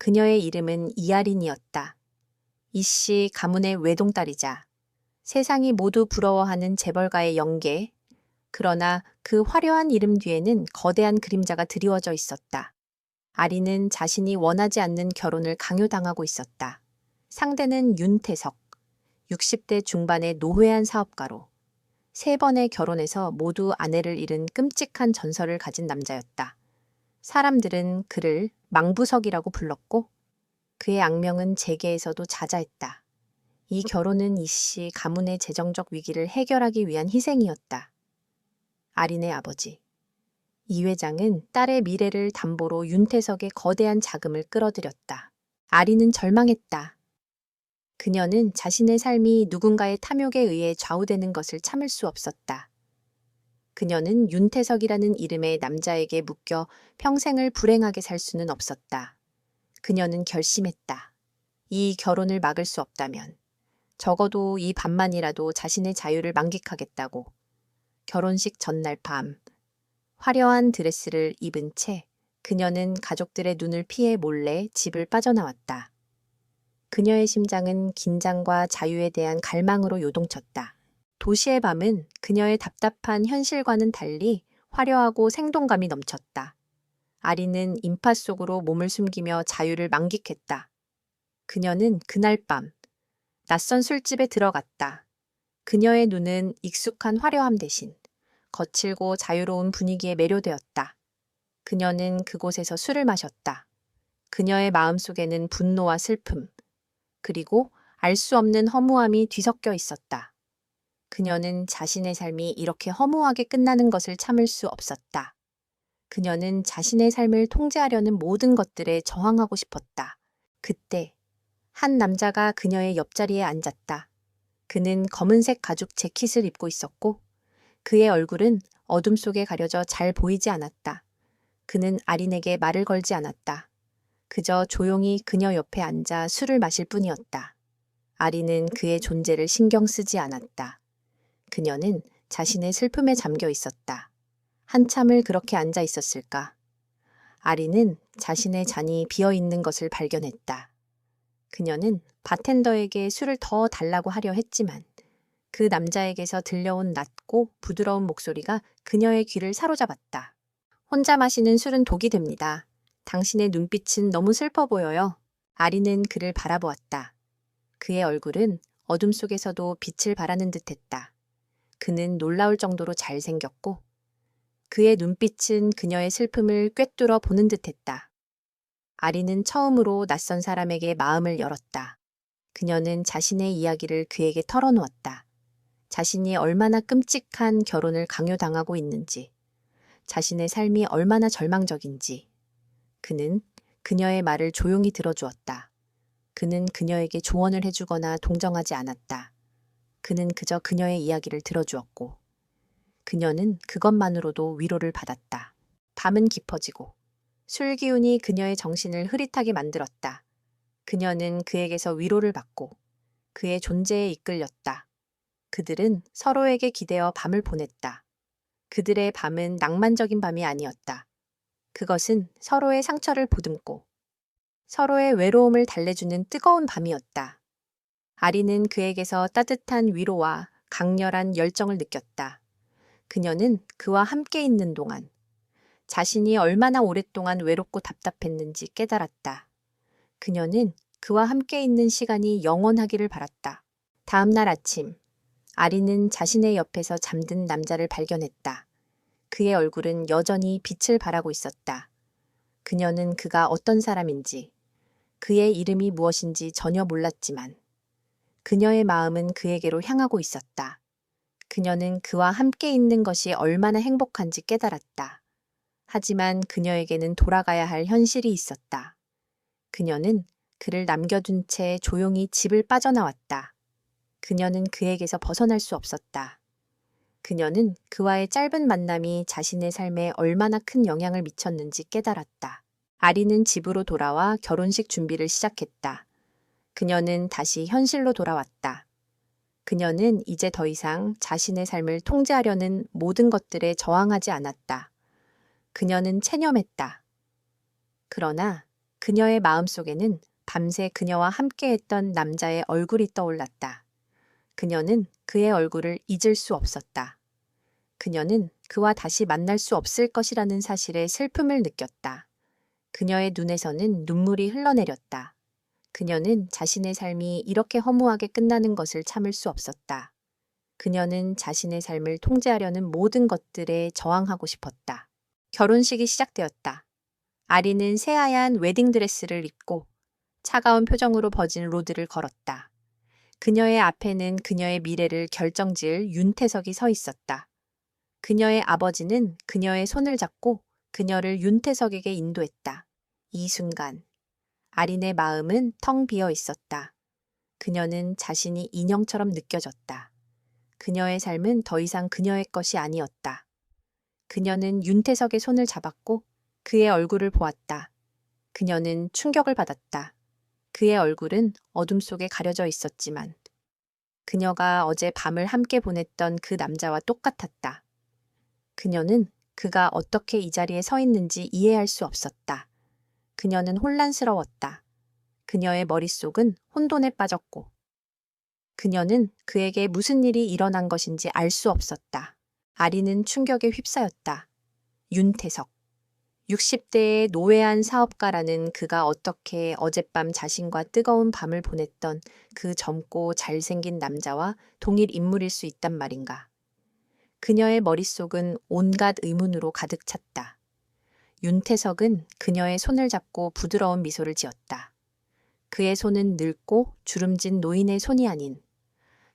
그녀의 이름은 이아린이었다. 이씨 가문의 외동딸이자 세상이 모두 부러워하는 재벌가의 영계. 그러나 그 화려한 이름 뒤에는 거대한 그림자가 드리워져 있었다. 아린은 자신이 원하지 않는 결혼을 강요당하고 있었다. 상대는 윤태석, 60대 중반의 노회한 사업가로 3번의 결혼에서 모두 아내를 잃은 끔찍한 전설을 가진 남자였다. 사람들은 그를 망부석이라고 불렀고 그의 악명은 재계에서도 자자했다. 이 결혼은 이씨 가문의 재정적 위기를 해결하기 위한 희생이었다. 아린의 아버지. 이 회장은 딸의 미래를 담보로 윤태석의 거대한 자금을 끌어들였다. 아린은 절망했다. 그녀는 자신의 삶이 누군가의 탐욕에 의해 좌우되는 것을 참을 수 없었다. 그녀는 윤태석이라는 이름의 남자에게 묶여 평생을 불행하게 살 수는 없었다. 그녀는 결심했다. 이 결혼을 막을 수 없다면 적어도 이 밤만이라도 자신의 자유를 만끽하겠다고. 결혼식 전날 밤, 화려한 드레스를 입은 채 그녀는 가족들의 눈을 피해 몰래 집을 빠져나왔다. 그녀의 심장은 긴장과 자유에 대한 갈망으로 요동쳤다. 도시의 밤은 그녀의 답답한 현실과는 달리 화려하고 생동감이 넘쳤다. 아린은 인파 속으로 몸을 숨기며 자유를 만끽했다. 그녀는 그날 밤 낯선 술집에 들어갔다. 그녀의 눈은 익숙한 화려함 대신 거칠고 자유로운 분위기에 매료되었다. 그녀는 그곳에서 술을 마셨다. 그녀의 마음속에는 분노와 슬픔, 그리고 알 수 없는 허무함이 뒤섞여 있었다. 그녀는 자신의 삶이 이렇게 허무하게 끝나는 것을 참을 수 없었다. 그녀는 자신의 삶을 통제하려는 모든 것들에 저항하고 싶었다. 그때 한 남자가 그녀의 옆자리에 앉았다. 그는 검은색 가죽 재킷을 입고 있었고 그의 얼굴은 어둠 속에 가려져 잘 보이지 않았다. 그는 아린에게 말을 걸지 않았다. 그저 조용히 그녀 옆에 앉아 술을 마실 뿐이었다. 아린은 그의 존재를 신경 쓰지 않았다. 그녀는 자신의 슬픔에 잠겨 있었다. 한참을 그렇게 앉아 있었을까? 아린은 자신의 잔이 비어 있는 것을 발견했다. 그녀는 바텐더에게 술을 더 달라고 하려 했지만 그 남자에게서 들려온 낮고 부드러운 목소리가 그녀의 귀를 사로잡았다. 혼자 마시는 술은 독이 됩니다. 당신의 눈빛은 너무 슬퍼 보여요. 아린은 그를 바라보았다. 그의 얼굴은 어둠 속에서도 빛을 발하는 듯했다. 그는 놀라울 정도로 잘생겼고 그의 눈빛은 그녀의 슬픔을 꿰뚫어 보는 듯했다. 아린은 처음으로 낯선 사람에게 마음을 열었다. 그녀는 자신의 이야기를 그에게 털어놓았다. 자신이 얼마나 끔찍한 결혼을 강요당하고 있는지, 자신의 삶이 얼마나 절망적인지. 그는 그녀의 말을 조용히 들어주었다. 그는 그녀에게 조언을 해주거나 동정하지 않았다. 그는 그저 그녀의 이야기를 들어주었고, 그녀는 그것만으로도 위로를 받았다. 밤은 깊어지고, 술 기운이 그녀의 정신을 흐릿하게 만들었다. 그녀는 그에게서 위로를 받고, 그의 존재에 이끌렸다. 그들은 서로에게 기대어 밤을 보냈다. 그들의 밤은 낭만적인 밤이 아니었다. 그것은 서로의 상처를 보듬고 서로의 외로움을 달래주는 뜨거운 밤이었다. 아린은 그에게서 따뜻한 위로와 강렬한 열정을 느꼈다. 그녀는 그와 함께 있는 동안 자신이 얼마나 오랫동안 외롭고 답답했는지 깨달았다. 그녀는 그와 함께 있는 시간이 영원하기를 바랐다. 다음 날 아침, 아린은 자신의 옆에서 잠든 남자를 발견했다. 그의 얼굴은 여전히 빛을 발하고 있었다. 그녀는 그가 어떤 사람인지, 그의 이름이 무엇인지 전혀 몰랐지만 그녀의 마음은 그에게로 향하고 있었다. 그녀는 그와 함께 있는 것이 얼마나 행복한지 깨달았다. 하지만 그녀에게는 돌아가야 할 현실이 있었다. 그녀는 그를 남겨둔 채 조용히 집을 빠져나왔다. 그녀는 그에게서 벗어날 수 없었다. 그녀는 그와의 짧은 만남이 자신의 삶에 얼마나 큰 영향을 미쳤는지 깨달았다. 아린은 집으로 돌아와 결혼식 준비를 시작했다. 그녀는 다시 현실로 돌아왔다. 그녀는 이제 더 이상 자신의 삶을 통제하려는 모든 것들에 저항하지 않았다. 그녀는 체념했다. 그러나 그녀의 마음속에는 밤새 그녀와 함께했던 남자의 얼굴이 떠올랐다. 그녀는 그의 얼굴을 잊을 수 없었다. 그녀는 그와 다시 만날 수 없을 것이라는 사실에 슬픔을 느꼈다. 그녀의 눈에서는 눈물이 흘러내렸다. 그녀는 자신의 삶이 이렇게 허무하게 끝나는 것을 참을 수 없었다. 그녀는 자신의 삶을 통제하려는 모든 것들에 저항하고 싶었다. 결혼식이 시작되었다. 아리는 새하얀 웨딩드레스를 입고 차가운 표정으로 버진 로드를 걸었다. 그녀의 앞에는 그녀의 미래를 결정지을 윤태석이 서 있었다. 그녀의 아버지는 그녀의 손을 잡고 그녀를 윤태석에게 인도했다. 이 순간 아린의 마음은 텅 비어 있었다. 그녀는 자신이 인형처럼 느껴졌다. 그녀의 삶은 더 이상 그녀의 것이 아니었다. 그녀는 윤태석의 손을 잡았고 그의 얼굴을 보았다. 그녀는 충격을 받았다. 그의 얼굴은 어둠 속에 가려져 있었지만 그녀가 어제 밤을 함께 보냈던 그 남자와 똑같았다. 그녀는 그가 어떻게 이 자리에 서 있는지 이해할 수 없었다. 그녀는 혼란스러웠다. 그녀의 머릿속은 혼돈에 빠졌고 그녀는 그에게 무슨 일이 일어난 것인지 알 수 없었다. 아리는 충격에 휩싸였다. 윤태석. 60대의 노회한 사업가라는 그가 어떻게 어젯밤 자신과 뜨거운 밤을 보냈던 그 젊고 잘생긴 남자와 동일 인물일 수 있단 말인가. 그녀의 머릿속은 온갖 의문으로 가득 찼다. 윤태석은 그녀의 손을 잡고 부드러운 미소를 지었다. 그의 손은 늙고 주름진 노인의 손이 아닌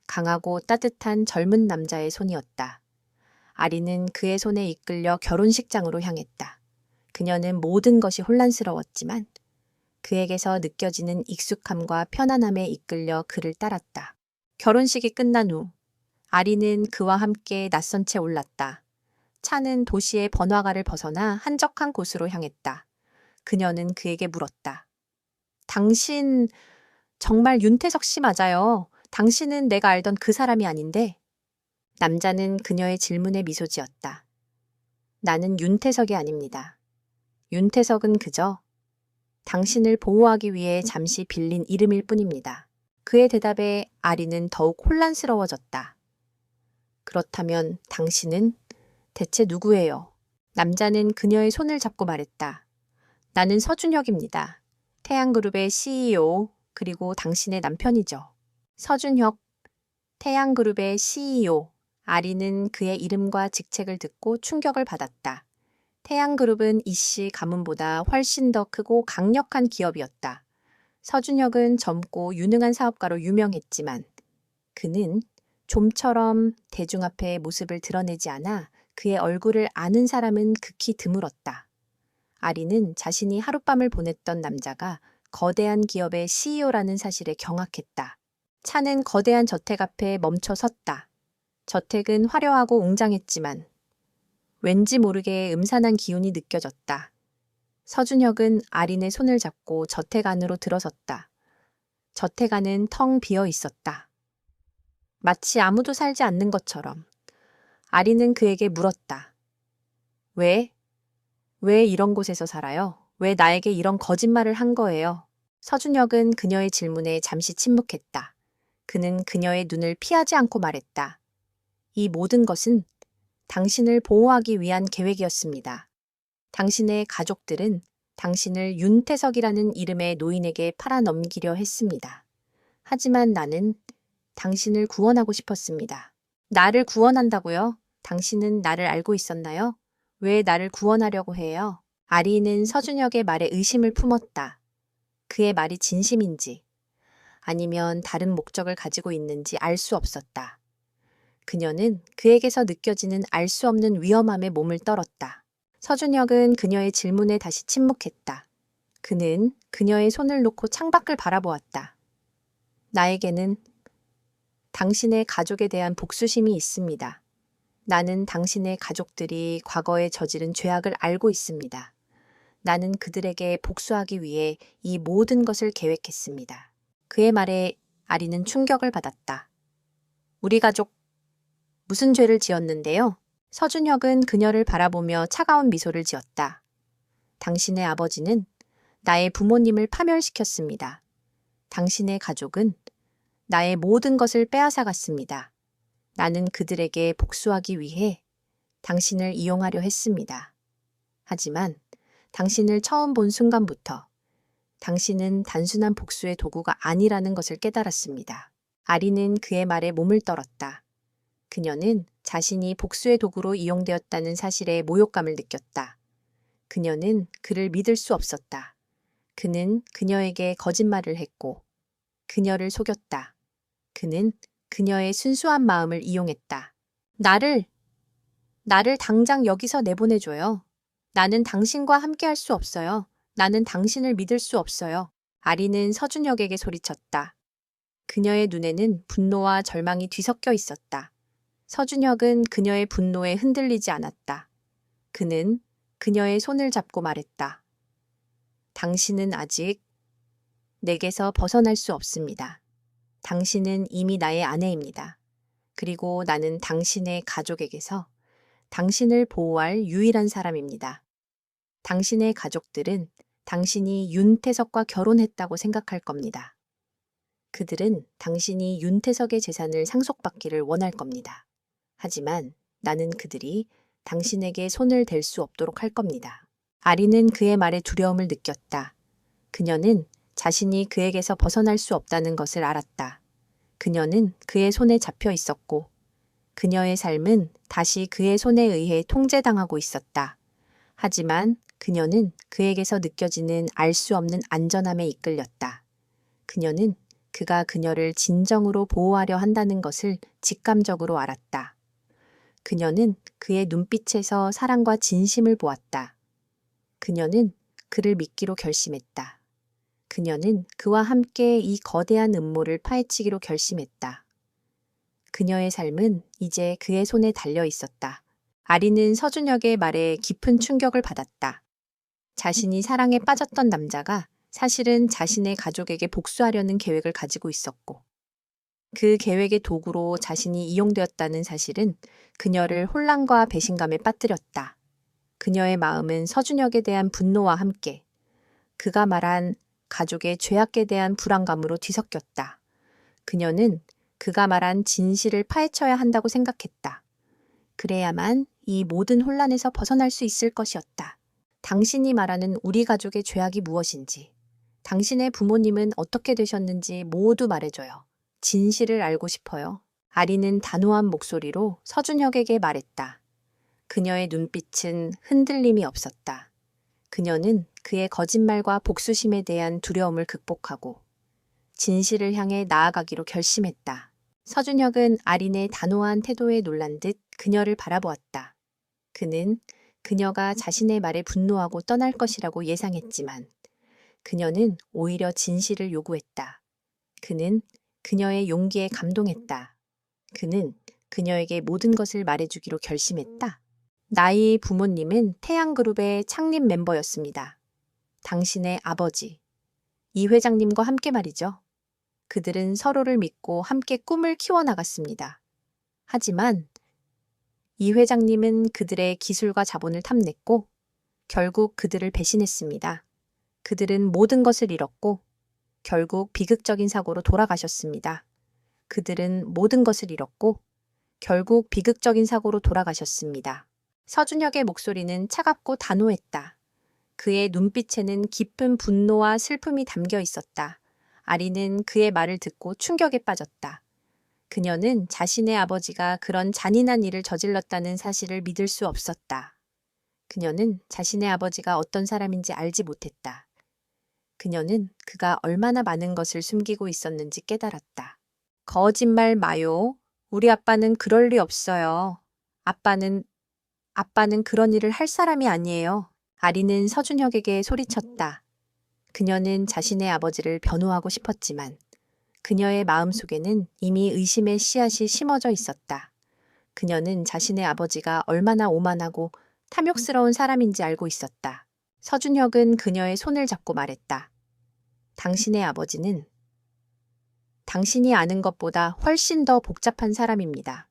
강하고 따뜻한 젊은 남자의 손이었다. 아리는 그의 손에 이끌려 결혼식장으로 향했다. 그녀는 모든 것이 혼란스러웠지만 그에게서 느껴지는 익숙함과 편안함에 이끌려 그를 따랐다. 결혼식이 끝난 후 아리는 그와 함께 낯선 채 올랐다. 차는 도시의 번화가를 벗어나 한적한 곳으로 향했다. 그녀는 그에게 물었다. 당신 정말 윤태석 씨 맞아요. 당신은 내가 알던 그 사람이 아닌데. 남자는 그녀의 질문에 미소 지었다. 나는 윤태석이 아닙니다. 윤태석은 그저 당신을 보호하기 위해 잠시 빌린 이름일 뿐입니다. 그의 대답에 아리는 더욱 혼란스러워졌다. 그렇다면 당신은 대체 누구예요? 남자는 그녀의 손을 잡고 말했다. 나는 서준혁입니다. 태양그룹의 CEO 그리고 당신의 남편이죠. 서준혁, 태양그룹의 CEO. 아리는 그의 이름과 직책을 듣고 충격을 받았다. 태양그룹은 이씨 가문보다 훨씬 더 크고 강력한 기업이었다. 서준혁은 젊고 유능한 사업가로 유명했지만 그는 좀처럼 대중 앞에 모습을 드러내지 않아 그의 얼굴을 아는 사람은 극히 드물었다. 아리는 자신이 하룻밤을 보냈던 남자가 거대한 기업의 CEO라는 사실에 경악했다. 차는 거대한 저택 앞에 멈춰 섰다. 저택은 화려하고 웅장했지만 왠지 모르게 음산한 기운이 느껴졌다. 서준혁은 아린의 손을 잡고 저택 안으로 들어섰다. 저택 안은 텅 비어 있었다. 마치 아무도 살지 않는 것처럼. 아린은 그에게 물었다. 왜? 왜 이런 곳에서 살아요? 왜 나에게 이런 거짓말을 한 거예요? 서준혁은 그녀의 질문에 잠시 침묵했다. 그는 그녀의 눈을 피하지 않고 말했다. 이 모든 것은 당신을 보호하기 위한 계획이었습니다. 당신의 가족들은 당신을 윤태석이라는 이름의 노인에게 팔아넘기려 했습니다. 하지만 나는 당신을 구원하고 싶었습니다. 나를 구원한다고요? 당신은 나를 알고 있었나요? 왜 나를 구원하려고 해요? 아리는 서준혁의 말에 의심을 품었다. 그의 말이 진심인지 아니면 다른 목적을 가지고 있는지 알 수 없었다. 그녀는 그에게서 느껴지는 알 수 없는 위험함에 몸을 떨었다. 서준혁은 그녀의 질문에 다시 침묵했다. 그는 그녀의 손을 놓고 창밖을 바라보았다. 나에게는 당신의 가족에 대한 복수심이 있습니다. 나는 당신의 가족들이 과거에 저지른 죄악을 알고 있습니다. 나는 그들에게 복수하기 위해 이 모든 것을 계획했습니다. 그의 말에 아리는 충격을 받았다. 우리 가족 무슨 죄를 지었는데요? 서준혁은 그녀를 바라보며 차가운 미소를 지었다. 당신의 아버지는 나의 부모님을 파멸시켰습니다. 당신의 가족은 나의 모든 것을 빼앗아갔습니다. 나는 그들에게 복수하기 위해 당신을 이용하려 했습니다. 하지만 당신을 처음 본 순간부터 당신은 단순한 복수의 도구가 아니라는 것을 깨달았습니다. 아리는 그의 말에 몸을 떨었다. 그녀는 자신이 복수의 도구로 이용되었다는 사실에 모욕감을 느꼈다. 그녀는 그를 믿을 수 없었다. 그는 그녀에게 거짓말을 했고 그녀를 속였다. 그는 그녀의 순수한 마음을 이용했다. 나를 당장 여기서 내보내줘요. 나는 당신과 함께 할 수 없어요. 나는 당신을 믿을 수 없어요. 아리는 서준혁에게 소리쳤다. 그녀의 눈에는 분노와 절망이 뒤섞여 있었다. 서준혁은 그녀의 분노에 흔들리지 않았다. 그는 그녀의 손을 잡고 말했다. 당신은 아직 내게서 벗어날 수 없습니다. 당신은 이미 나의 아내입니다. 그리고 나는 당신의 가족에게서 당신을 보호할 유일한 사람입니다. 당신의 가족들은 당신이 윤태석과 결혼했다고 생각할 겁니다. 그들은 당신이 윤태석의 재산을 상속받기를 원할 겁니다. 하지만 나는 그들이 당신에게 손을 댈 수 없도록 할 겁니다. 아리는 그의 말에 두려움을 느꼈다. 그녀는 자신이 그에게서 벗어날 수 없다는 것을 알았다. 그녀는 그의 손에 잡혀 있었고 그녀의 삶은 다시 그의 손에 의해 통제당하고 있었다. 하지만 그녀는 그에게서 느껴지는 알 수 없는 안전함에 이끌렸다. 그녀는 그가 그녀를 진정으로 보호하려 한다는 것을 직감적으로 알았다. 그녀는 그의 눈빛에서 사랑과 진심을 보았다. 그녀는 그를 믿기로 결심했다. 그녀는 그와 함께 이 거대한 음모를 파헤치기로 결심했다. 그녀의 삶은 이제 그의 손에 달려 있었다. 아리는 서준혁의 말에 깊은 충격을 받았다. 자신이 사랑에 빠졌던 남자가 사실은 자신의 가족에게 복수하려는 계획을 가지고 있었고 그 계획의 도구로 자신이 이용되었다는 사실은 그녀를 혼란과 배신감에 빠뜨렸다. 그녀의 마음은 서준혁에 대한 분노와 함께 그가 말한 가족의 죄악에 대한 불안감으로 뒤섞였다. 그녀는 그가 말한 진실을 파헤쳐야 한다고 생각했다. 그래야만 이 모든 혼란에서 벗어날 수 있을 것이었다. 당신이 말하는 우리 가족의 죄악이 무엇인지, 당신의 부모님은 어떻게 되셨는지 모두 말해줘요. 진실을 알고 싶어요. 아리는 단호한 목소리로 서준혁에게 말했다. 그녀의 눈빛은 흔들림이 없었다. 그녀는 그의 거짓말과 복수심에 대한 두려움을 극복하고 진실을 향해 나아가기로 결심했다. 서준혁은 아린의 단호한 태도에 놀란 듯 그녀를 바라보았다. 그는 그녀가 자신의 말에 분노하고 떠날 것이라고 예상했지만 그녀는 오히려 진실을 요구했다. 그는 그녀의 용기에 감동했다. 그는 그녀에게 모든 것을 말해주기로 결심했다. 나의 부모님은 태양그룹의 창립 멤버였습니다. 당신의 아버지, 이 회장님과 함께 말이죠. 그들은 서로를 믿고 함께 꿈을 키워나갔습니다. 하지만 이 회장님은 그들의 기술과 자본을 탐냈고 결국 그들을 배신했습니다. 그들은 모든 것을 잃었고 결국 비극적인 사고로 돌아가셨습니다. 그들은 모든 것을 잃었고 결국 비극적인 사고로 돌아가셨습니다. 서준혁의 목소리는 차갑고 단호했다. 그의 눈빛에는 깊은 분노와 슬픔이 담겨 있었다. 아리는 그의 말을 듣고 충격에 빠졌다. 그녀는 자신의 아버지가 그런 잔인한 일을 저질렀다는 사실을 믿을 수 없었다. 그녀는 자신의 아버지가 어떤 사람인지 알지 못했다. 그녀는 그가 얼마나 많은 것을 숨기고 있었는지 깨달았다. 거짓말 마요. 우리 아빠는 그럴 리 없어요. 아빠는 그런 일을 할 사람이 아니에요. 아리는 서준혁에게 소리쳤다. 그녀는 자신의 아버지를 변호하고 싶었지만 그녀의 마음속에는 이미 의심의 씨앗이 심어져 있었다. 그녀는 자신의 아버지가 얼마나 오만하고 탐욕스러운 사람인지 알고 있었다. 서준혁은 그녀의 손을 잡고 말했다. 당신의 아버지는 당신이 아는 것보다 훨씬 더 복잡한 사람입니다.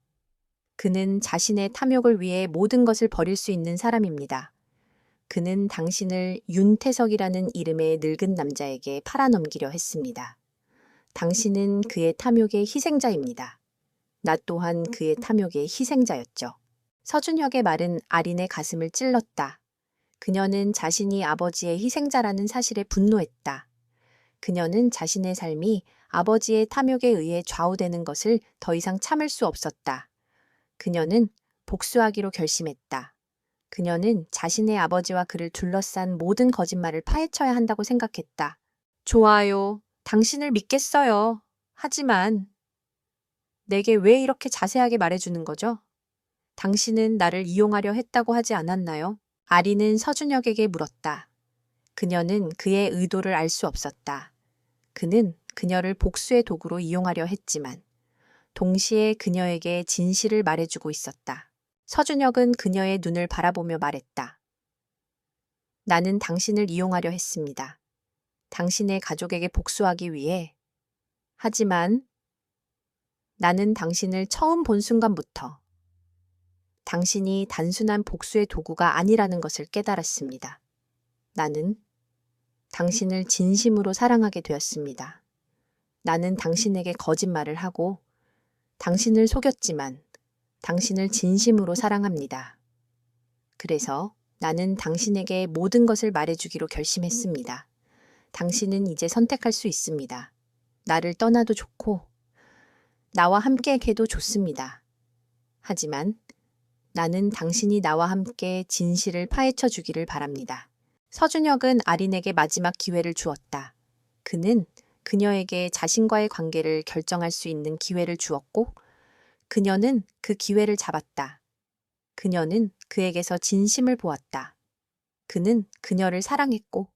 그는 자신의 탐욕을 위해 모든 것을 버릴 수 있는 사람입니다. 그는 당신을 윤태석이라는 이름의 늙은 남자에게 팔아넘기려 했습니다. 당신은 그의 탐욕의 희생자입니다. 나 또한 그의 탐욕의 희생자였죠. 서준혁의 말은 아린의 가슴을 찔렀다. 그녀는 자신이 아버지의 희생자라는 사실에 분노했다. 그녀는 자신의 삶이 아버지의 탐욕에 의해 좌우되는 것을 더 이상 참을 수 없었다. 그녀는 복수하기로 결심했다. 그녀는 자신의 아버지와 그를 둘러싼 모든 거짓말을 파헤쳐야 한다고 생각했다. 좋아요. 당신을 믿겠어요. 하지만 내게 왜 이렇게 자세하게 말해주는 거죠? 당신은 나를 이용하려 했다고 하지 않았나요? 아리는 서준혁에게 물었다. 그녀는 그의 의도를 알 수 없었다. 그는 그녀를 복수의 도구로 이용하려 했지만 동시에 그녀에게 진실을 말해주고 있었다. 서준혁은 그녀의 눈을 바라보며 말했다. 나는 당신을 이용하려 했습니다. 당신의 가족에게 복수하기 위해. 하지만 나는 당신을 처음 본 순간부터 당신이 단순한 복수의 도구가 아니라는 것을 깨달았습니다. 나는 당신을 진심으로 사랑하게 되었습니다. 나는 당신에게 거짓말을 하고 당신을 속였지만 당신을 진심으로 사랑합니다. 그래서 나는 당신에게 모든 것을 말해주기로 결심했습니다. 당신은 이제 선택할 수 있습니다. 나를 떠나도 좋고 나와 함께 해도 좋습니다. 하지만 나는 당신이 나와 함께 진실을 파헤쳐 주기를 바랍니다. 서준혁은 아린에게 마지막 기회를 주었다. 그는 그녀에게 자신과의 관계를 결정할 수 있는 기회를 주었고 그녀는 그 기회를 잡았다. 그녀는 그에게서 진심을 보았다. 그는 그녀를 사랑했고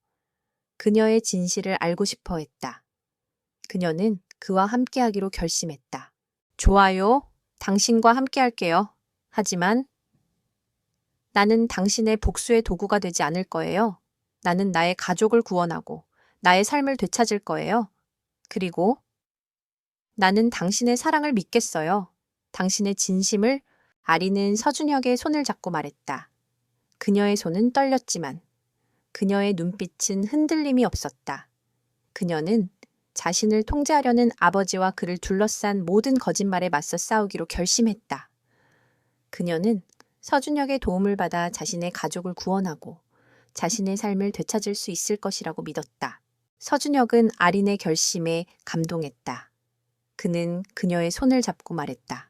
그녀의 진실을 알고 싶어 했다. 그녀는 그와 함께하기로 결심했다. 좋아요. 당신과 함께할게요. 하지만 나는 당신의 복수의 도구가 되지 않을 거예요. 나는 나의 가족을 구원하고 나의 삶을 되찾을 거예요. 그리고 나는 당신의 사랑을 믿겠어요. 당신의 진심을. 아리는 서준혁의 손을 잡고 말했다. 그녀의 손은 떨렸지만 그녀의 눈빛은 흔들림이 없었다. 그녀는 자신을 통제하려는 아버지와 그를 둘러싼 모든 거짓말에 맞서 싸우기로 결심했다. 그녀는 서준혁의 도움을 받아 자신의 가족을 구원하고 자신의 삶을 되찾을 수 있을 것이라고 믿었다. 서준혁은 아린의 결심에 감동했다. 그는 그녀의 손을 잡고 말했다.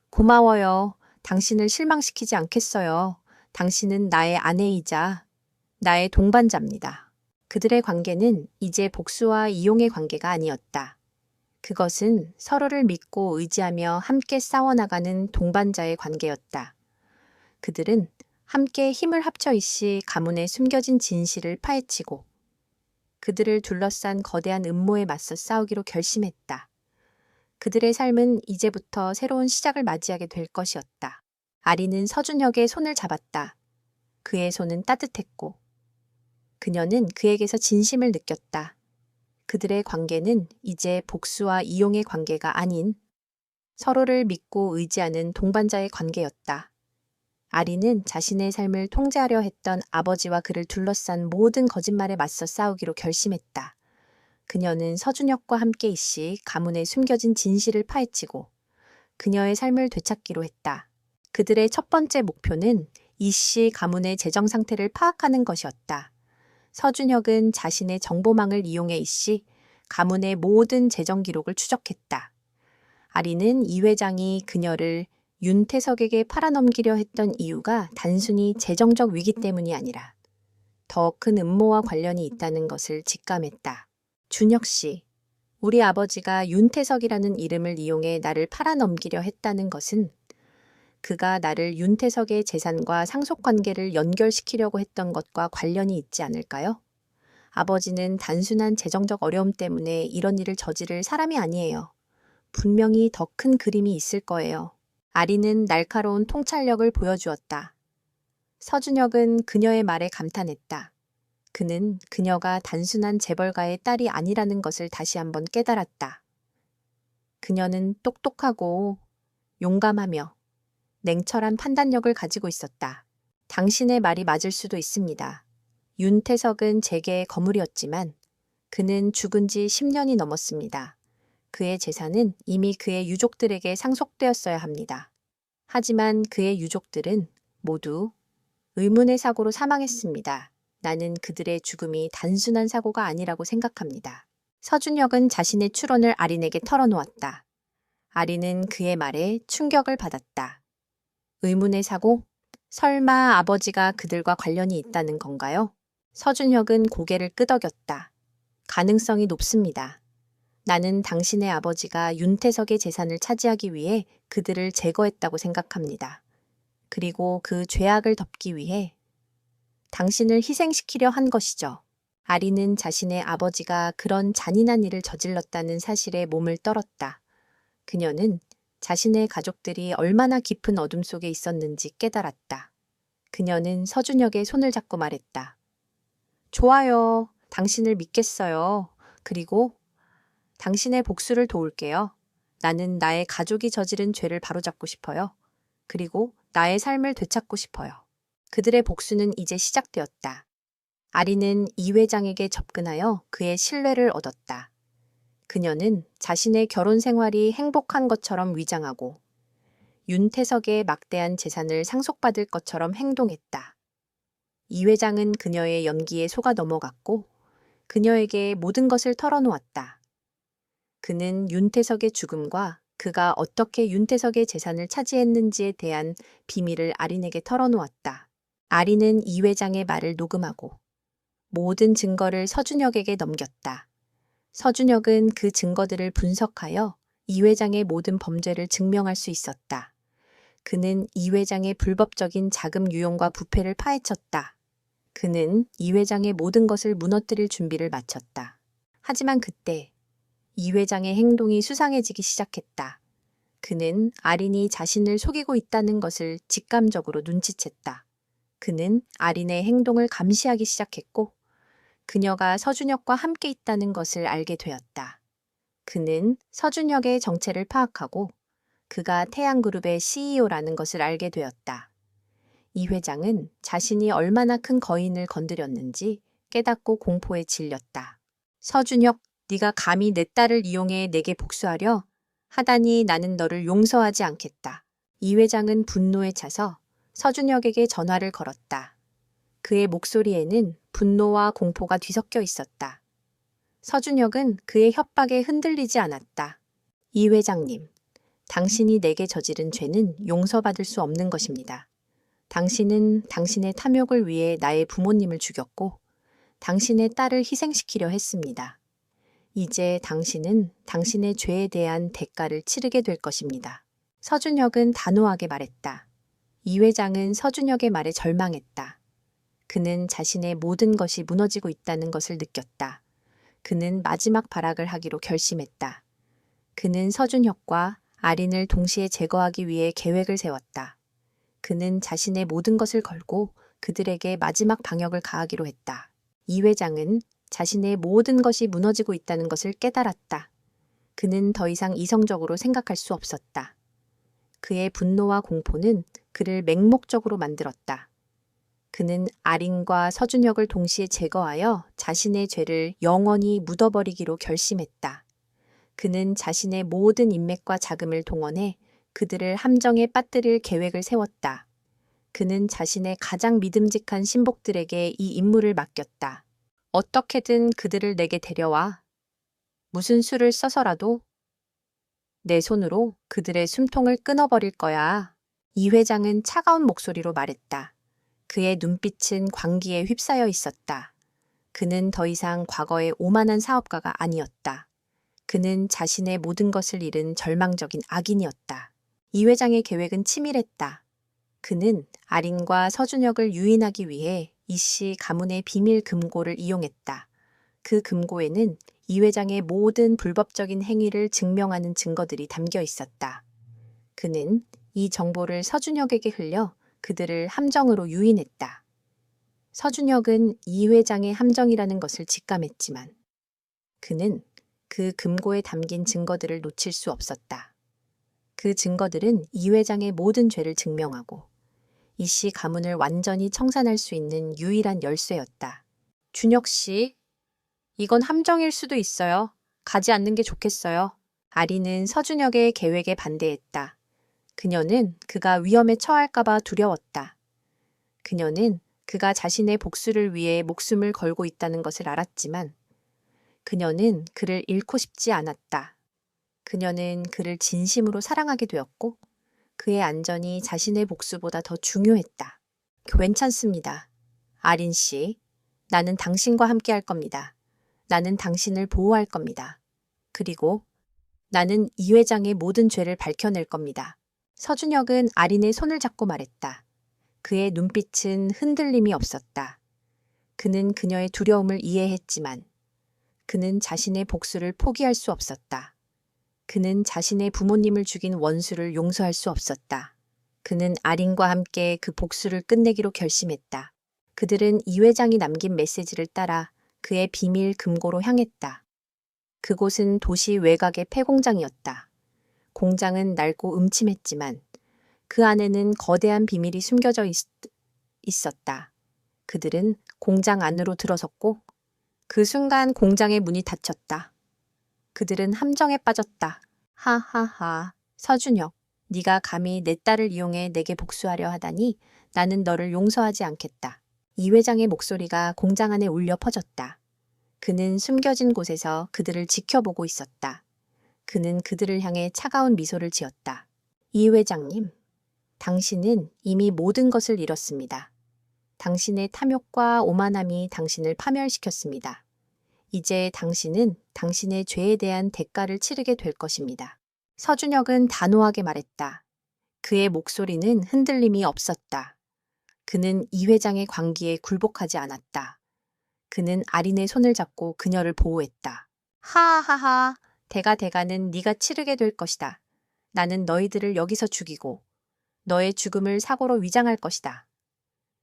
고마워요. 당신을 실망시키지 않겠어요. 당신은 나의 아내이자 나의 동반자입니다. 그들의 관계는 이제 복수와 이용의 관계가 아니었다. 그것은 서로를 믿고 의지하며 함께 싸워나가는 동반자의 관계였다. 그들은 함께 힘을 합쳐 이씨 가문에 숨겨진 진실을 파헤치고 그들을 둘러싼 거대한 음모에 맞서 싸우기로 결심했다. 그들의 삶은 이제부터 새로운 시작을 맞이하게 될 것이었다. 아리는 서준혁의 손을 잡았다. 그의 손은 따뜻했고 그녀는 그에게서 진심을 느꼈다. 그들의 관계는 이제 복수와 이용의 관계가 아닌 서로를 믿고 의지하는 동반자의 관계였다. 아리는 자신의 삶을 통제하려 했던 아버지와 그를 둘러싼 모든 거짓말에 맞서 싸우기로 결심했다. 그녀는 서준혁과 함께 이씨 가문에 숨겨진 진실을 파헤치고 그녀의 삶을 되찾기로 했다. 그들의 첫 번째 목표는 이씨 가문의 재정 상태를 파악하는 것이었다. 서준혁은 자신의 정보망을 이용해 이씨 가문의 모든 재정 기록을 추적했다. 아리는 이 회장이 그녀를 윤태석에게 팔아넘기려 했던 이유가 단순히 재정적 위기 때문이 아니라 더 큰 음모와 관련이 있다는 것을 직감했다. 준혁 씨, 우리 아버지가 윤태석이라는 이름을 이용해 나를 팔아넘기려 했다는 것은 그가 나를 윤태석의 재산과 상속관계를 연결시키려고 했던 것과 관련이 있지 않을까요? 아버지는 단순한 재정적 어려움 때문에 이런 일을 저지를 사람이 아니에요. 분명히 더 큰 그림이 있을 거예요. 아리는 날카로운 통찰력을 보여주었다. 서준혁은 그녀의 말에 감탄했다. 그는 그녀가 단순한 재벌가의 딸이 아니라는 것을 다시 한번 깨달았다. 그녀는 똑똑하고 용감하며 냉철한 판단력을 가지고 있었다. 당신의 말이 맞을 수도 있습니다. 윤태석은 재계의 거물이었지만 그는 죽은 지 10년이 넘었습니다. 그의 재산은 이미 그의 유족들에게 상속되었어야 합니다. 하지만 그의 유족들은 모두 의문의 사고로 사망했습니다. 나는 그들의 죽음이 단순한 사고가 아니라고 생각합니다. 서준혁은 자신의 추론을 아린에게 털어놓았다. 아린은 그의 말에 충격을 받았다. 의문의 사고? 설마 아버지가 그들과 관련이 있다는 건가요? 서준혁은 고개를 끄덕였다. 가능성이 높습니다. 나는 당신의 아버지가 윤태석의 재산을 차지하기 위해 그들을 제거했다고 생각합니다. 그리고 그 죄악을 덮기 위해 당신을 희생시키려 한 것이죠. 아리는 자신의 아버지가 그런 잔인한 일을 저질렀다는 사실에 몸을 떨었다. 그녀는 자신의 가족들이 얼마나 깊은 어둠 속에 있었는지 깨달았다. 그녀는 서준혁의 손을 잡고 말했다. 좋아요. 당신을 믿겠어요. 그리고 당신의 복수를 도울게요. 나는 나의 가족이 저지른 죄를 바로잡고 싶어요. 그리고 나의 삶을 되찾고 싶어요. 그들의 복수는 이제 시작되었다. 아리는 이 회장에게 접근하여 그의 신뢰를 얻었다. 그녀는 자신의 결혼 생활이 행복한 것처럼 위장하고 윤태석의 막대한 재산을 상속받을 것처럼 행동했다. 이 회장은 그녀의 연기에 속아 넘어갔고 그녀에게 모든 것을 털어놓았다. 그는 윤태석의 죽음과 그가 어떻게 윤태석의 재산을 차지했는지에 대한 비밀을 아린에게 털어놓았다. 아린은 이 회장의 말을 녹음하고 모든 증거를 서준혁에게 넘겼다. 서준혁은 그 증거들을 분석하여 이 회장의 모든 범죄를 증명할 수 있었다. 그는 이 회장의 불법적인 자금 유용과 부패를 파헤쳤다. 그는 이 회장의 모든 것을 무너뜨릴 준비를 마쳤다. 하지만 그때 이 회장의 행동이 수상해지기 시작했다. 그는 아린이 자신을 속이고 있다는 것을 직감적으로 눈치챘다. 그는 아린의 행동을 감시하기 시작했고 그녀가 서준혁과 함께 있다는 것을 알게 되었다. 그는 서준혁의 정체를 파악하고 그가 태양그룹의 CEO라는 것을 알게 되었다. 이 회장은 자신이 얼마나 큰 거인을 건드렸는지 깨닫고 공포에 질렸다. 서준혁, 네가 감히 내 딸을 이용해 내게 복수하려 하다니 나는 너를 용서하지 않겠다. 이 회장은 분노에 차서 서준혁에게 전화를 걸었다. 그의 목소리에는 분노와 공포가 뒤섞여 있었다. 서준혁은 그의 협박에 흔들리지 않았다. 이 회장님, 당신이 내게 저지른 죄는 용서받을 수 없는 것입니다. 당신은 당신의 탐욕을 위해 나의 부모님을 죽였고 당신의 딸을 희생시키려 했습니다. 이제 당신은 당신의 죄에 대한 대가를 치르게 될 것입니다. 서준혁은 단호하게 말했다. 이 회장은 서준혁의 말에 절망했다. 그는 자신의 모든 것이 무너지고 있다는 것을 느꼈다. 그는 마지막 발악을 하기로 결심했다. 그는 서준혁과 아린을 동시에 제거하기 위해 계획을 세웠다. 그는 자신의 모든 것을 걸고 그들에게 마지막 방역을 가하기로 했다. 이 회장은 자신의 모든 것이 무너지고 있다는 것을 깨달았다. 그는 더 이상 이성적으로 생각할 수 없었다. 그의 분노와 공포는 그를 맹목적으로 만들었다. 그는 아린과 서준혁을 동시에 제거하여 자신의 죄를 영원히 묻어버리기로 결심했다. 그는 자신의 모든 인맥과 자금을 동원해 그들을 함정에 빠뜨릴 계획을 세웠다. 그는 자신의 가장 믿음직한 신복들에게 이 임무를 맡겼다. 어떻게든 그들을 내게 데려와. 무슨 수를 써서라도 내 손으로 그들의 숨통을 끊어버릴 거야. 이 회장은 차가운 목소리로 말했다. 그의 눈빛은 광기에 휩싸여 있었다. 그는 더 이상 과거의 오만한 사업가가 아니었다. 그는 자신의 모든 것을 잃은 절망적인 악인이었다. 이 회장의 계획은 치밀했다. 그는 아린과 서준혁을 유인하기 위해 이씨 가문의 비밀 금고를 이용했다. 그 금고에는 이 회장의 모든 불법적인 행위를 증명하는 증거들이 담겨 있었다. 그는 이 정보를 서준혁에게 흘려 그들을 함정으로 유인했다. 서준혁은 이 회장의 함정이라는 것을 직감했지만 그는 그 금고에 담긴 증거들을 놓칠 수 없었다. 그 증거들은 이 회장의 모든 죄를 증명하고 이 씨 가문을 완전히 청산할 수 있는 유일한 열쇠였다. 준혁 씨, 이건 함정일 수도 있어요. 가지 않는 게 좋겠어요. 아리는 서준혁의 계획에 반대했다. 그녀는 그가 위험에 처할까봐 두려웠다. 그녀는 그가 자신의 복수를 위해 목숨을 걸고 있다는 것을 알았지만 그녀는 그를 잃고 싶지 않았다. 그녀는 그를 진심으로 사랑하게 되었고 그의 안전이 자신의 복수보다 더 중요했다. 괜찮습니다. 아린 씨, 나는 당신과 함께 할 겁니다. 나는 당신을 보호할 겁니다. 그리고 나는 이 회장의 모든 죄를 밝혀낼 겁니다. 서준혁은 아린의 손을 잡고 말했다. 그의 눈빛은 흔들림이 없었다. 그는 그녀의 두려움을 이해했지만 그는 자신의 복수를 포기할 수 없었다. 그는 자신의 부모님을 죽인 원수를 용서할 수 없었다. 그는 아린과 함께 그 복수를 끝내기로 결심했다. 그들은 이 회장이 남긴 메시지를 따라 그의 비밀 금고로 향했다. 그곳은 도시 외곽의 폐공장이었다. 공장은 낡고 음침했지만 그 안에는 거대한 비밀이 숨겨져 있었다. 그들은 공장 안으로 들어섰고 그 순간 공장의 문이 닫혔다. 그들은 함정에 빠졌다. 하하하, 서준혁, 네가 감히 내 딸을 이용해 내게 복수하려 하다니 나는 너를 용서하지 않겠다. 이 회장의 목소리가 공장 안에 울려 퍼졌다. 그는 숨겨진 곳에서 그들을 지켜보고 있었다. 그는 그들을 향해 차가운 미소를 지었다. 이 회장님, 당신은 이미 모든 것을 잃었습니다. 당신의 탐욕과 오만함이 당신을 파멸시켰습니다. 이제 당신은 당신의 죄에 대한 대가를 치르게 될 것입니다. 서준혁은 단호하게 말했다. 그의 목소리는 흔들림이 없었다. 그는 이 회장의 광기에 굴복하지 않았다. 그는 아린의 손을 잡고 그녀를 보호했다. 하하하, 대가는 네가 치르게 될 것이다. 나는 너희들을 여기서 죽이고 너의 죽음을 사고로 위장할 것이다.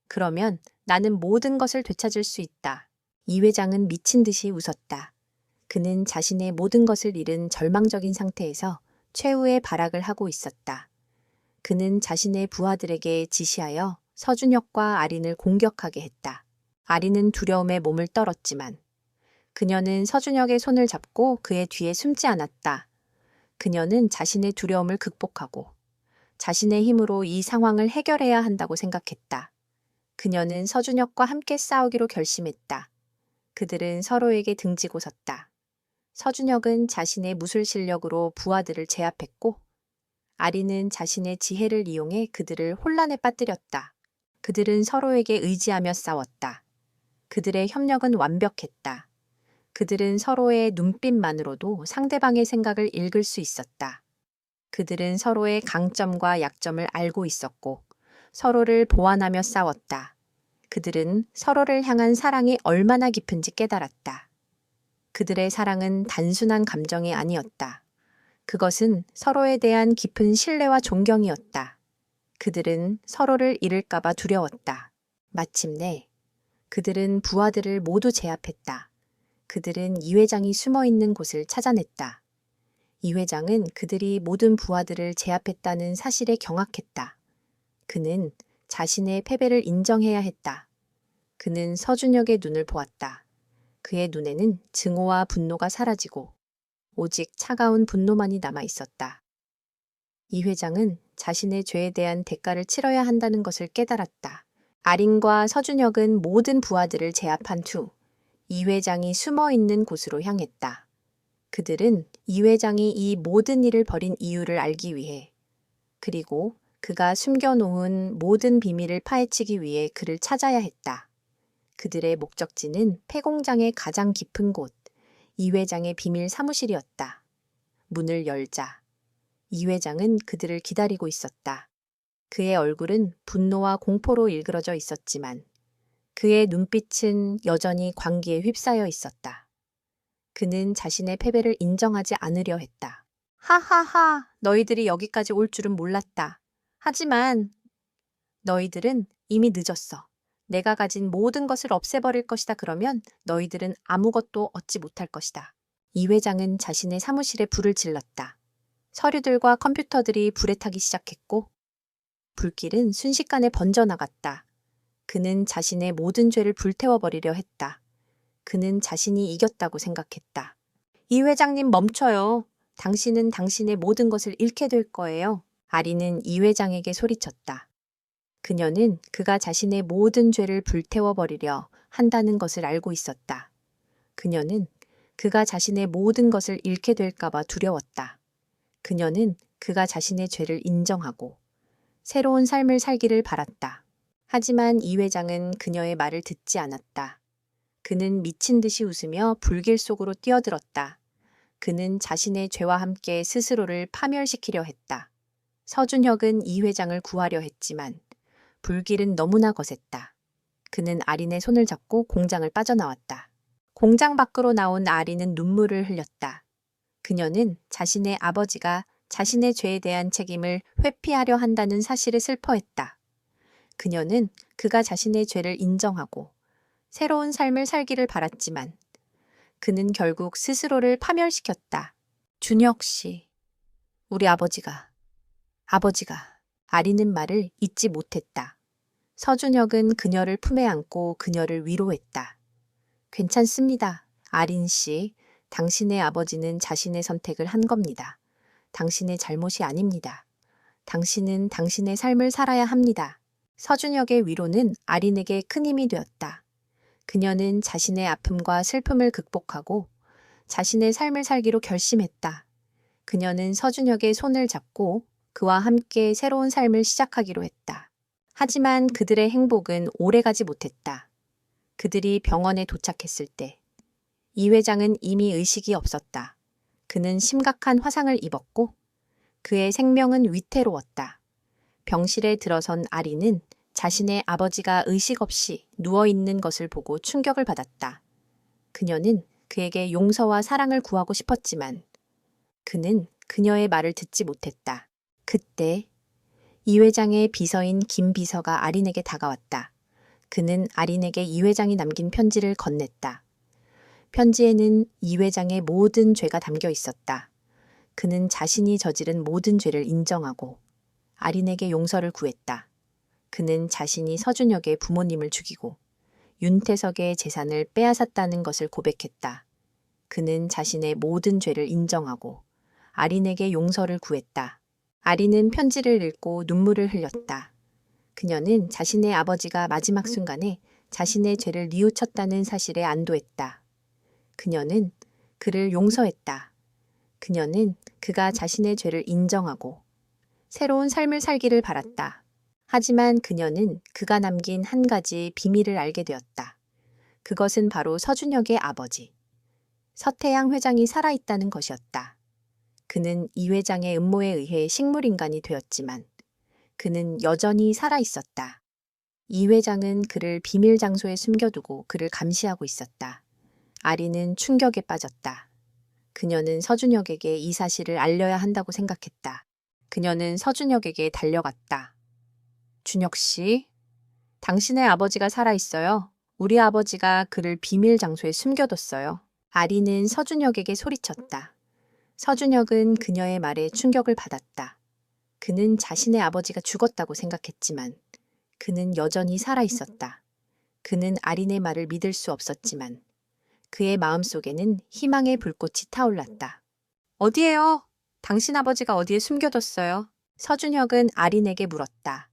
그러면 나는 모든 것을 되찾을 수 있다. 이 회장은 미친 듯이 웃었다. 그는 자신의 모든 것을 잃은 절망적인 상태에서 최후의 발악을 하고 있었다. 그는 자신의 부하들에게 지시하여 서준혁과 아린을 공격하게 했다. 아린은 두려움에 몸을 떨었지만 그녀는 서준혁의 손을 잡고 그의 뒤에 숨지 않았다. 그녀는 자신의 두려움을 극복하고 자신의 힘으로 이 상황을 해결해야 한다고 생각했다. 그녀는 서준혁과 함께 싸우기로 결심했다. 그들은 서로에게 등지고 섰다. 서준혁은 자신의 무술 실력으로 부하들을 제압했고 아린은 자신의 지혜를 이용해 그들을 혼란에 빠뜨렸다. 그들은 서로에게 의지하며 싸웠다. 그들의 협력은 완벽했다. 그들은 서로의 눈빛만으로도 상대방의 생각을 읽을 수 있었다. 그들은 서로의 강점과 약점을 알고 있었고 서로를 보완하며 싸웠다. 그들은 서로를 향한 사랑이 얼마나 깊은지 깨달았다. 그들의 사랑은 단순한 감정이 아니었다. 그것은 서로에 대한 깊은 신뢰와 존경이었다. 그들은 서로를 잃을까봐 두려웠다. 마침내 그들은 부하들을 모두 제압했다. 그들은 이 회장이 숨어 있는 곳을 찾아냈다. 이 회장은 그들이 모든 부하들을 제압했다는 사실에 경악했다. 그는 자신의 패배를 인정해야 했다. 그는 서준혁의 눈을 보았다. 그의 눈에는 증오와 분노가 사라지고 오직 차가운 분노만이 남아 있었다. 이 회장은 자신의 죄에 대한 대가를 치러야 한다는 것을 깨달았다. 아린과 서준혁은 모든 부하들을 제압한 후 이 회장이 숨어 있는 곳으로 향했다. 그들은 이 회장이 이 모든 일을 벌인 이유를 알기 위해 그리고 그가 숨겨놓은 모든 비밀을 파헤치기 위해 그를 찾아야 했다. 그들의 목적지는 폐공장의 가장 깊은 곳, 이 회장의 비밀 사무실이었다. 문을 열자 이 회장은 그들을 기다리고 있었다. 그의 얼굴은 분노와 공포로 일그러져 있었지만 그의 눈빛은 여전히 광기에 휩싸여 있었다. 그는 자신의 패배를 인정하지 않으려 했다. 하하하, 너희들이 여기까지 올 줄은 몰랐다. 하지만 너희들은 이미 늦었어. 내가 가진 모든 것을 없애버릴 것이다. 그러면 너희들은 아무것도 얻지 못할 것이다. 이 회장은 자신의 사무실에 불을 질렀다. 서류들과 컴퓨터들이 불에 타기 시작했고 불길은 순식간에 번져나갔다. 그는 자신의 모든 죄를 불태워버리려 했다. 그는 자신이 이겼다고 생각했다. 이 회장님 멈춰요. 당신은 당신의 모든 것을 잃게 될 거예요. 아리는 이 회장에게 소리쳤다. 그녀는 그가 자신의 모든 죄를 불태워버리려 한다는 것을 알고 있었다. 그녀는 그가 자신의 모든 것을 잃게 될까봐 두려웠다. 그녀는 그가 자신의 죄를 인정하고 새로운 삶을 살기를 바랐다. 하지만 이 회장은 그녀의 말을 듣지 않았다. 그는 미친 듯이 웃으며 불길 속으로 뛰어들었다. 그는 자신의 죄와 함께 스스로를 파멸시키려 했다. 서준혁은 이 회장을 구하려 했지만 불길은 너무나 거셌다. 그는 아린의 손을 잡고 공장을 빠져나왔다. 공장 밖으로 나온 아린은 눈물을 흘렸다. 그녀는 자신의 아버지가 자신의 죄에 대한 책임을 회피하려 한다는 사실을 슬퍼했다. 그녀는 그가 자신의 죄를 인정하고 새로운 삶을 살기를 바랐지만 그는 결국 스스로를 파멸시켰다. 준혁 씨, 우리 아버지가 아리는 말을 잊지 못했다. 서준혁은 그녀를 품에 안고 그녀를 위로했다. 괜찮습니다. 아린 씨, 당신의 아버지는 자신의 선택을 한 겁니다. 당신의 잘못이 아닙니다. 당신은 당신의 삶을 살아야 합니다. 서준혁의 위로는 아린에게 큰 힘이 되었다. 그녀는 자신의 아픔과 슬픔을 극복하고 자신의 삶을 살기로 결심했다. 그녀는 서준혁의 손을 잡고 그와 함께 새로운 삶을 시작하기로 했다. 하지만 그들의 행복은 오래가지 못했다. 그들이 병원에 도착했을 때 이 회장은 이미 의식이 없었다. 그는 심각한 화상을 입었고 그의 생명은 위태로웠다. 병실에 들어선 아리는 자신의 아버지가 의식 없이 누워있는 것을 보고 충격을 받았다. 그녀는 그에게 용서와 사랑을 구하고 싶었지만 그는 그녀의 말을 듣지 못했다. 그때 이 회장의 비서인 김 비서가 아린에게 다가왔다. 그는 아린에게 이 회장이 남긴 편지를 건넸다. 편지에는 이 회장의 모든 죄가 담겨 있었다. 그는 자신이 저지른 모든 죄를 인정하고 아린에게 용서를 구했다. 그는 자신이 서준혁의 부모님을 죽이고 윤태석의 재산을 빼앗았다는 것을 고백했다. 그는 자신의 모든 죄를 인정하고 아린에게 용서를 구했다. 아린은 편지를 읽고 눈물을 흘렸다. 그녀는 자신의 아버지가 마지막 순간에 자신의 죄를 뉘우쳤다는 사실에 안도했다. 그녀는 그를 용서했다. 그녀는 그가 자신의 죄를 인정하고 새로운 삶을 살기를 바랐다. 하지만 그녀는 그가 남긴 한 가지 비밀을 알게 되었다. 그것은 바로 서준혁의 아버지, 서태양 회장이 살아있다는 것이었다. 그는 이 회장의 음모에 의해 식물인간이 되었지만 그는 여전히 살아있었다. 이 회장은 그를 비밀 장소에 숨겨두고 그를 감시하고 있었다. 아리는 충격에 빠졌다. 그녀는 서준혁에게 이 사실을 알려야 한다고 생각했다. 그녀는 서준혁에게 달려갔다. 준혁 씨, 당신의 아버지가 살아있어요. 우리 아버지가 그를 비밀 장소에 숨겨뒀어요. 아리는 서준혁에게 소리쳤다. 서준혁은 그녀의 말에 충격을 받았다. 그는 자신의 아버지가 죽었다고 생각했지만 그는 여전히 살아있었다. 그는 아린의 말을 믿을 수 없었지만 그의 마음속에는 희망의 불꽃이 타올랐다. 어디에요? 당신 아버지가 어디에 숨겨뒀어요? 서준혁은 아린에게 물었다.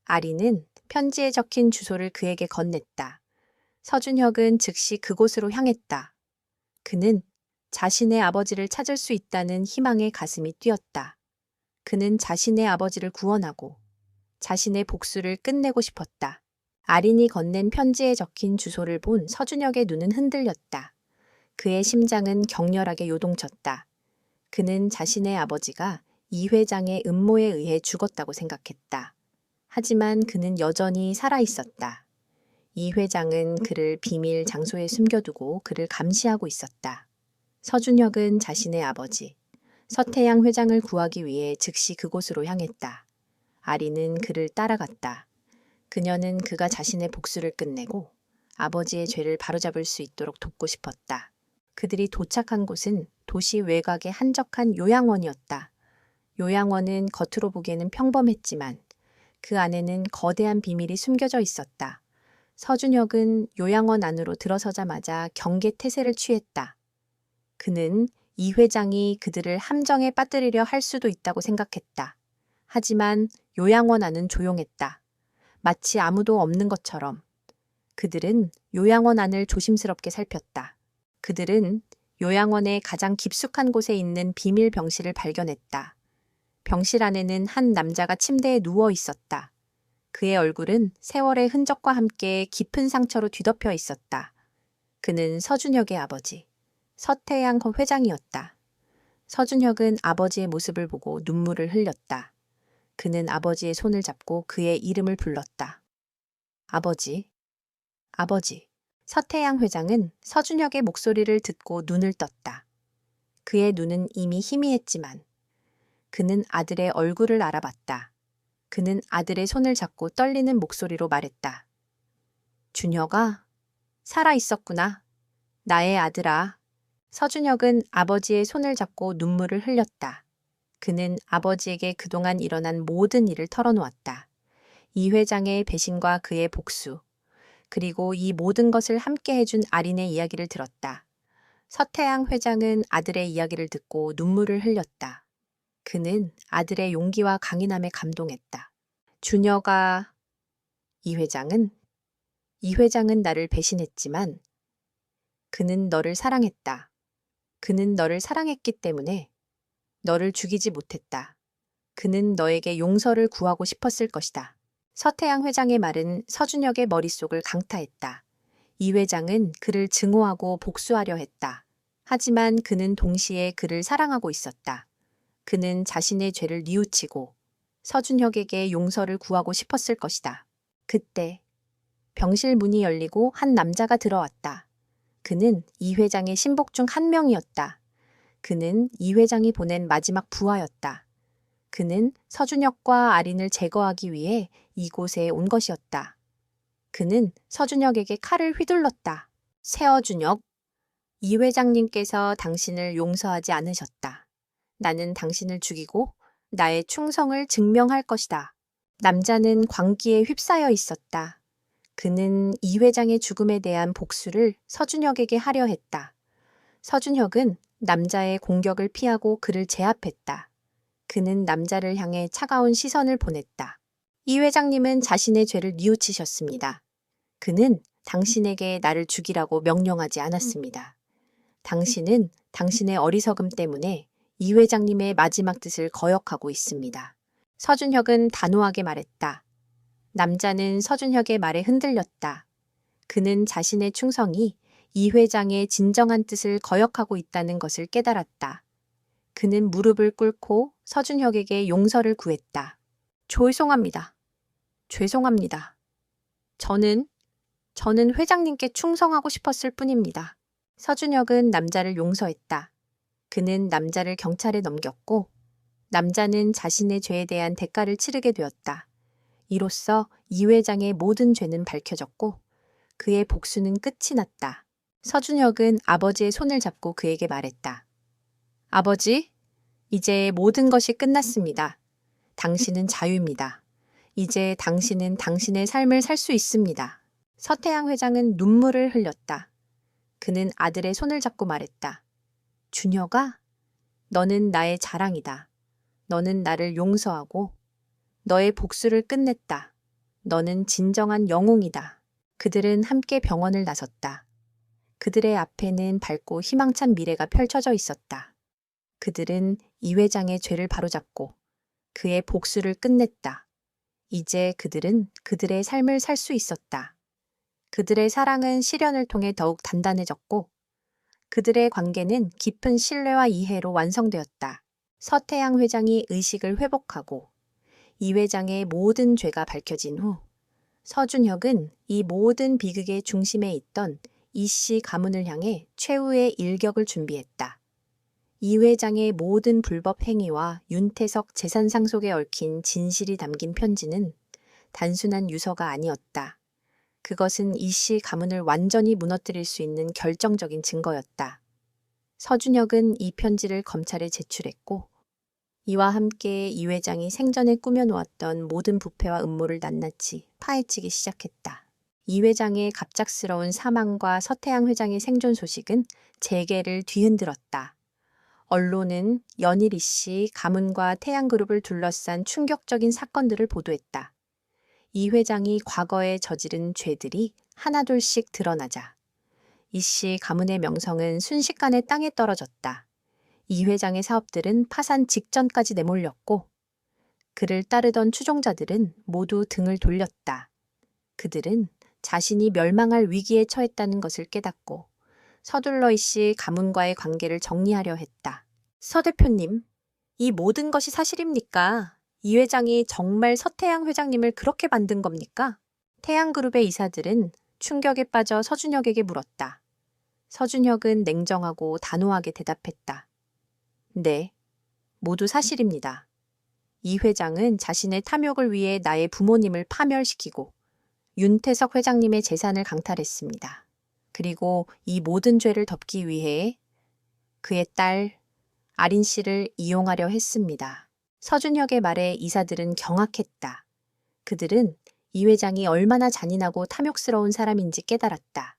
아린은 편지에 적힌 주소를 그에게 건넸다. 서준혁은 즉시 그곳으로 향했다. 그는 자신의 아버지를 찾을 수 있다는 희망에 가슴이 뛰었다. 그는 자신의 아버지를 구원하고 자신의 복수를 끝내고 싶었다. 아린이 건넨 편지에 적힌 주소를 본 서준혁의 눈은 흔들렸다. 그의 심장은 격렬하게 요동쳤다. 그는 자신의 아버지가 이 회장의 음모에 의해 죽었다고 생각했다. 하지만 그는 여전히 살아있었다. 이 회장은 그를 비밀 장소에 숨겨두고 그를 감시하고 있었다. 서준혁은 자신의 아버지, 서태양 회장을 구하기 위해 즉시 그곳으로 향했다. 아리는 그를 따라갔다. 그녀는 그가 자신의 복수를 끝내고 아버지의 죄를 바로잡을 수 있도록 돕고 싶었다. 그들이 도착한 곳은 도시 외곽의 한적한 요양원이었다. 요양원은 겉으로 보기에는 평범했지만 그 안에는 거대한 비밀이 숨겨져 있었다. 서준혁은 요양원 안으로 들어서자마자 경계태세를 취했다. 그는 이 회장이 그들을 함정에 빠뜨리려 할 수도 있다고 생각했다. 하지만 요양원 안은 조용했다. 마치 아무도 없는 것처럼. 그들은 요양원 안을 조심스럽게 살폈다. 그들은 요양원의 가장 깊숙한 곳에 있는 비밀 병실을 발견했다. 병실 안에는 한 남자가 침대에 누워 있었다. 그의 얼굴은 세월의 흔적과 함께 깊은 상처로 뒤덮여 있었다. 그는 서준혁의 아버지, 서태양 회장이었다. 서준혁은 아버지의 모습을 보고 눈물을 흘렸다. 그는 아버지의 손을 잡고 그의 이름을 불렀다. 아버지, 아버지. 서태양 회장은 서준혁의 목소리를 듣고 눈을 떴다. 그의 눈은 이미 희미했지만 그는 아들의 얼굴을 알아봤다. 그는 아들의 손을 잡고 떨리는 목소리로 말했다. 준혁아, 살아있었구나. 나의 아들아. 서준혁은 아버지의 손을 잡고 눈물을 흘렸다. 그는 아버지에게 그동안 일어난 모든 일을 털어놓았다. 이 회장의 배신과 그의 복수, 그리고 이 모든 것을 함께 해준 아린의 이야기를 들었다. 서태양 회장은 아들의 이야기를 듣고 눈물을 흘렸다. 그는 아들의 용기와 강인함에 감동했다. 준혁아, 이 회장은 나를 배신했지만 그는 너를 사랑했다. 그는 너를 사랑했기 때문에 너를 죽이지 못했다. 그는 너에게 용서를 구하고 싶었을 것이다. 서태양 회장의 말은 서준혁의 머릿속을 강타했다. 이 회장은 그를 증오하고 복수하려 했다. 하지만 그는 동시에 그를 사랑하고 있었다. 그는 자신의 죄를 뉘우치고 서준혁에게 용서를 구하고 싶었을 것이다. 그때 병실 문이 열리고 한 남자가 들어왔다. 그는 이 회장의 신복 중 한 명이었다. 그는 이 회장이 보낸 마지막 부하였다. 그는 서준혁과 아린을 제거하기 위해 이곳에 온 것이었다. 그는 서준혁에게 칼을 휘둘렀다. 세어준혁, 이 회장님께서 당신을 용서하지 않으셨다. 나는 당신을 죽이고 나의 충성을 증명할 것이다. 남자는 광기에 휩싸여 있었다. 그는 이 회장의 죽음에 대한 복수를 서준혁에게 하려 했다. 서준혁은 남자의 공격을 피하고 그를 제압했다. 그는 남자를 향해 차가운 시선을 보냈다. 이 회장님은 자신의 죄를 뉘우치셨습니다. 그는 당신에게 나를 죽이라고 명령하지 않았습니다. 당신은 당신의 어리석음 때문에 이 회장님의 마지막 뜻을 거역하고 있습니다. 서준혁은 단호하게 말했다. 남자는 서준혁의 말에 흔들렸다. 그는 자신의 충성이 이 회장의 진정한 뜻을 거역하고 있다는 것을 깨달았다. 그는 무릎을 꿇고 서준혁에게 용서를 구했다. 죄송합니다. 죄송합니다. 저는 회장님께 충성하고 싶었을 뿐입니다. 서준혁은 남자를 용서했다. 그는 남자를 경찰에 넘겼고 남자는 자신의 죄에 대한 대가를 치르게 되었다. 이로써 이 회장의 모든 죄는 밝혀졌고 그의 복수는 끝이 났다. 서준혁은 아버지의 손을 잡고 그에게 말했다. 아버지, 이제 모든 것이 끝났습니다. 당신은 자유입니다. 이제 당신은 당신의 삶을 살 수 있습니다. 서태양 회장은 눈물을 흘렸다. 그는 아들의 손을 잡고 말했다. 준혁아, 너는 나의 자랑이다. 너는 나를 용서하고 너의 복수를 끝냈다. 너는 진정한 영웅이다. 그들은 함께 병원을 나섰다. 그들의 앞에는 밝고 희망찬 미래가 펼쳐져 있었다. 그들은 이 회장의 죄를 바로잡고 그의 복수를 끝냈다. 이제 그들은 그들의 삶을 살 수 있었다. 그들의 사랑은 시련을 통해 더욱 단단해졌고 그들의 관계는 깊은 신뢰와 이해로 완성되었다. 서태양 회장이 의식을 회복하고 이 회장의 모든 죄가 밝혀진 후 서준혁은 이 모든 비극의 중심에 있던 이 씨 가문을 향해 최후의 일격을 준비했다. 이 회장의 모든 불법 행위와 윤태석 재산 상속에 얽힌 진실이 담긴 편지는 단순한 유서가 아니었다. 그것은 이 씨 가문을 완전히 무너뜨릴 수 있는 결정적인 증거였다. 서준혁은 이 편지를 검찰에 제출했고 이와 함께 이 회장이 생전에 꾸며놓았던 모든 부패와 음모를 낱낱이 파헤치기 시작했다. 이 회장의 갑작스러운 사망과 서태양 회장의 생존 소식은 재계를 뒤흔들었다. 언론은 연일 이씨 가문과 태양그룹을 둘러싼 충격적인 사건들을 보도했다. 이 회장이 과거에 저지른 죄들이 하나둘씩 드러나자 이씨 가문의 명성은 순식간에 땅에 떨어졌다. 이 회장의 사업들은 파산 직전까지 내몰렸고 그를 따르던 추종자들은 모두 등을 돌렸다. 그들은 자신이 멸망할 위기에 처했다는 것을 깨닫고 서둘러 이씨 가문과의 관계를 정리하려 했다. 서 대표님, 이 모든 것이 사실입니까? 이 회장이 정말 서태양 회장님을 그렇게 만든 겁니까? 태양그룹의 이사들은 충격에 빠져 서준혁에게 물었다. 서준혁은 냉정하고 단호하게 대답했다. 네, 모두 사실입니다. 이 회장은 자신의 탐욕을 위해 나의 부모님을 파멸시키고 윤태석 회장님의 재산을 강탈했습니다. 그리고 이 모든 죄를 덮기 위해 그의 딸 아린 씨를 이용하려 했습니다. 서준혁의 말에 이사들은 경악했다. 그들은 이 회장이 얼마나 잔인하고 탐욕스러운 사람인지 깨달았다.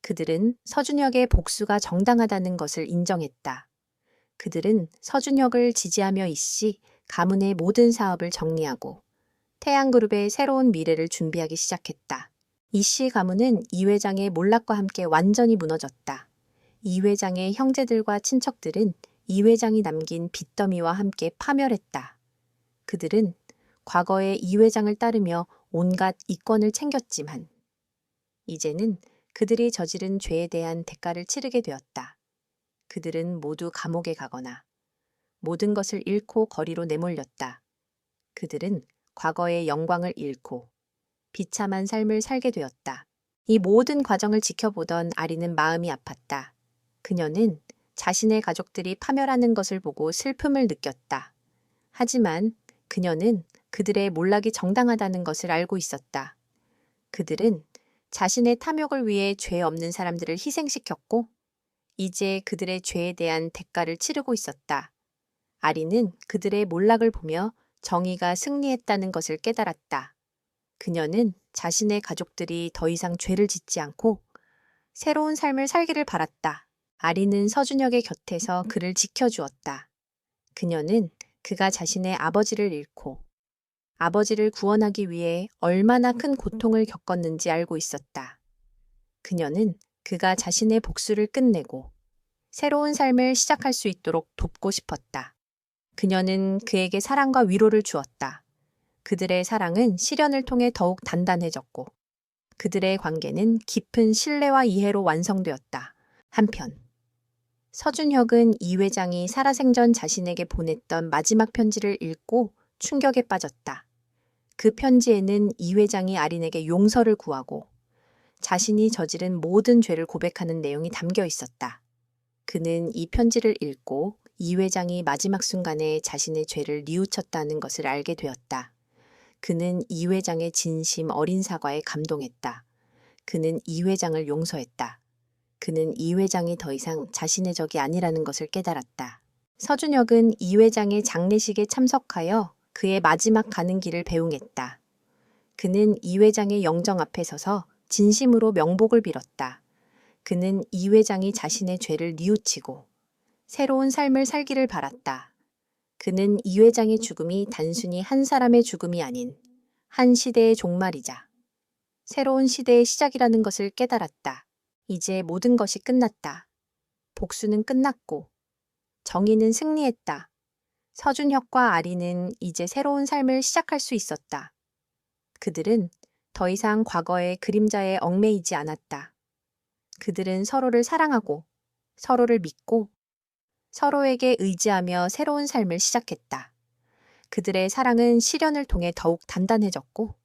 그들은 서준혁의 복수가 정당하다는 것을 인정했다. 그들은 서준혁을 지지하며 이씨 가문의 모든 사업을 정리하고 태양그룹의 새로운 미래를 준비하기 시작했다. 이씨 가문은 이 회장의 몰락과 함께 완전히 무너졌다. 이 회장의 형제들과 친척들은 이 회장이 남긴 빚더미와 함께 파멸했다. 그들은 과거에 이 회장을 따르며 온갖 이권을 챙겼지만 이제는 그들이 저지른 죄에 대한 대가를 치르게 되었다. 그들은 모두 감옥에 가거나 모든 것을 잃고 거리로 내몰렸다. 그들은 과거의 영광을 잃고 비참한 삶을 살게 되었다. 이 모든 과정을 지켜보던 아리는 마음이 아팠다. 그녀는 자신의 가족들이 파멸하는 것을 보고 슬픔을 느꼈다. 하지만 그녀는 그들의 몰락이 정당하다는 것을 알고 있었다. 그들은 자신의 탐욕을 위해 죄 없는 사람들을 희생시켰고 이제 그들의 죄에 대한 대가를 치르고 있었다. 아리는 그들의 몰락을 보며 정의가 승리했다는 것을 깨달았다. 그녀는 자신의 가족들이 더 이상 죄를 짓지 않고 새로운 삶을 살기를 바랐다. 아리는 서준혁의 곁에서 그를 지켜주었다. 그녀는 그가 자신의 아버지를 잃고 아버지를 구원하기 위해 얼마나 큰 고통을 겪었는지 알고 있었다. 그녀는 그가 자신의 복수를 끝내고 새로운 삶을 시작할 수 있도록 돕고 싶었다. 그녀는 그에게 사랑과 위로를 주었다. 그들의 사랑은 시련을 통해 더욱 단단해졌고 그들의 관계는 깊은 신뢰와 이해로 완성되었다. 한편 서준혁은 이 회장이 살아생전 자신에게 보냈던 마지막 편지를 읽고 충격에 빠졌다. 그 편지에는 이 회장이 아린에게 용서를 구하고 자신이 저지른 모든 죄를 고백하는 내용이 담겨 있었다. 그는 이 편지를 읽고 이 회장이 마지막 순간에 자신의 죄를 뉘우쳤다는 것을 알게 되었다. 그는 이 회장의 진심 어린 사과에 감동했다. 그는 이 회장을 용서했다. 그는 이 회장이 더 이상 자신의 적이 아니라는 것을 깨달았다. 서준혁은 이 회장의 장례식에 참석하여 그의 마지막 가는 길을 배웅했다. 그는 이 회장의 영정 앞에 서서 진심으로 명복을 빌었다. 그는 이 회장이 자신의 죄를 뉘우치고 새로운 삶을 살기를 바랐다. 그는 이 회장의 죽음이 단순히 한 사람의 죽음이 아닌 한 시대의 종말이자 새로운 시대의 시작이라는 것을 깨달았다. 이제 모든 것이 끝났다. 복수는 끝났고 정의는 승리했다. 서준혁과 아리는 이제 새로운 삶을 시작할 수 있었다. 그들은 더 이상 과거의 그림자에 얽매이지 않았다. 그들은 서로를 사랑하고 서로를 믿고 서로에게 의지하며 새로운 삶을 시작했다. 그들의 사랑은 시련을 통해 더욱 단단해졌고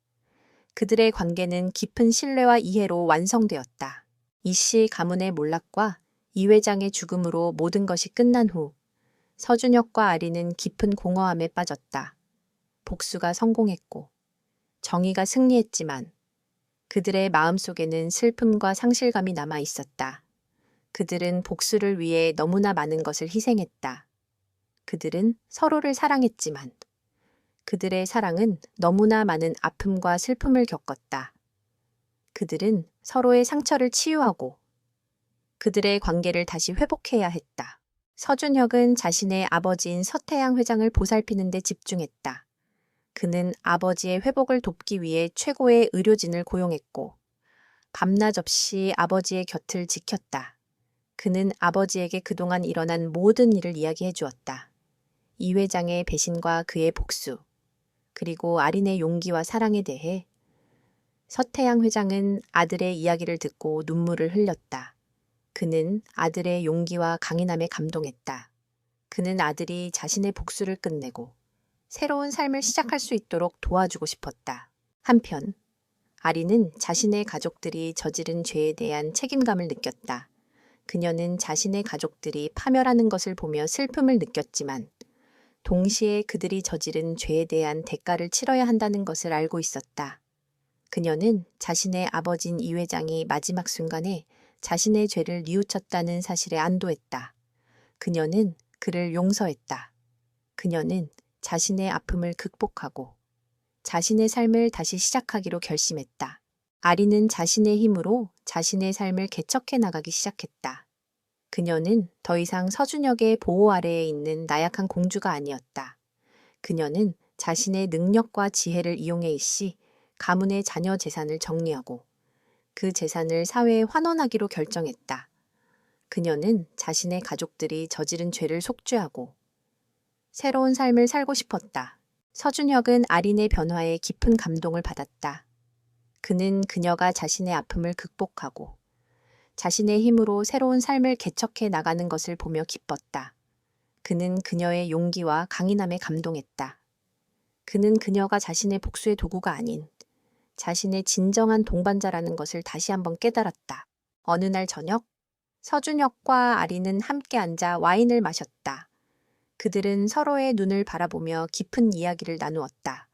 그들의 관계는 깊은 신뢰와 이해로 완성되었다. 이씨 가문의 몰락과 이 회장의 죽음으로 모든 것이 끝난 후 서준혁과 아리는 깊은 공허함에 빠졌다. 복수가 성공했고 정의가 승리했지만 그들의 마음속에는 슬픔과 상실감이 남아 있었다. 그들은 복수를 위해 너무나 많은 것을 희생했다. 그들은 서로를 사랑했지만 그들의 사랑은 너무나 많은 아픔과 슬픔을 겪었다. 그들은 서로의 상처를 치유하고 그들의 관계를 다시 회복해야 했다. 서준혁은 자신의 아버지인 서태양 회장을 보살피는 데 집중했다. 그는 아버지의 회복을 돕기 위해 최고의 의료진을 고용했고 밤낮 없이 아버지의 곁을 지켰다. 그는 아버지에게 그동안 일어난 모든 일을 이야기해 주었다. 이 회장의 배신과 그의 복수, 그리고 아린의 용기와 사랑에 대해 서태양 회장은 아들의 이야기를 듣고 눈물을 흘렸다. 그는 아들의 용기와 강인함에 감동했다. 그는 아들이 자신의 복수를 끝내고 새로운 삶을 시작할 수 있도록 도와주고 싶었다. 한편 아린은 자신의 가족들이 저지른 죄에 대한 책임감을 느꼈다. 그녀는 자신의 가족들이 파멸하는 것을 보며 슬픔을 느꼈지만 동시에 그들이 저지른 죄에 대한 대가를 치러야 한다는 것을 알고 있었다. 그녀는 자신의 아버지인 이 회장이 마지막 순간에 자신의 죄를 뉘우쳤다는 사실에 안도했다. 그녀는 그를 용서했다. 그녀는 자신의 아픔을 극복하고 자신의 삶을 다시 시작하기로 결심했다. 아리는 자신의 힘으로 자신의 삶을 개척해 나가기 시작했다. 그녀는 더 이상 서준혁의 보호 아래에 있는 나약한 공주가 아니었다. 그녀는 자신의 능력과 지혜를 이용해 일시 가문의 자녀 재산을 정리하고 그 재산을 사회에 환원하기로 결정했다. 그녀는 자신의 가족들이 저지른 죄를 속죄하고 새로운 삶을 살고 싶었다. 서준혁은 아린의 변화에 깊은 감동을 받았다. 그는 그녀가 자신의 아픔을 극복하고 자신의 힘으로 새로운 삶을 개척해 나가는 것을 보며 기뻤다. 그는 그녀의 용기와 강인함에 감동했다. 그는 그녀가 자신의 복수의 도구가 아닌 자신의 진정한 동반자라는 것을 다시 한번 깨달았다. 어느 날 저녁, 서준혁과 아린은 함께 앉아 와인을 마셨다. 그들은 서로의 눈을 바라보며 깊은 이야기를 나누었다.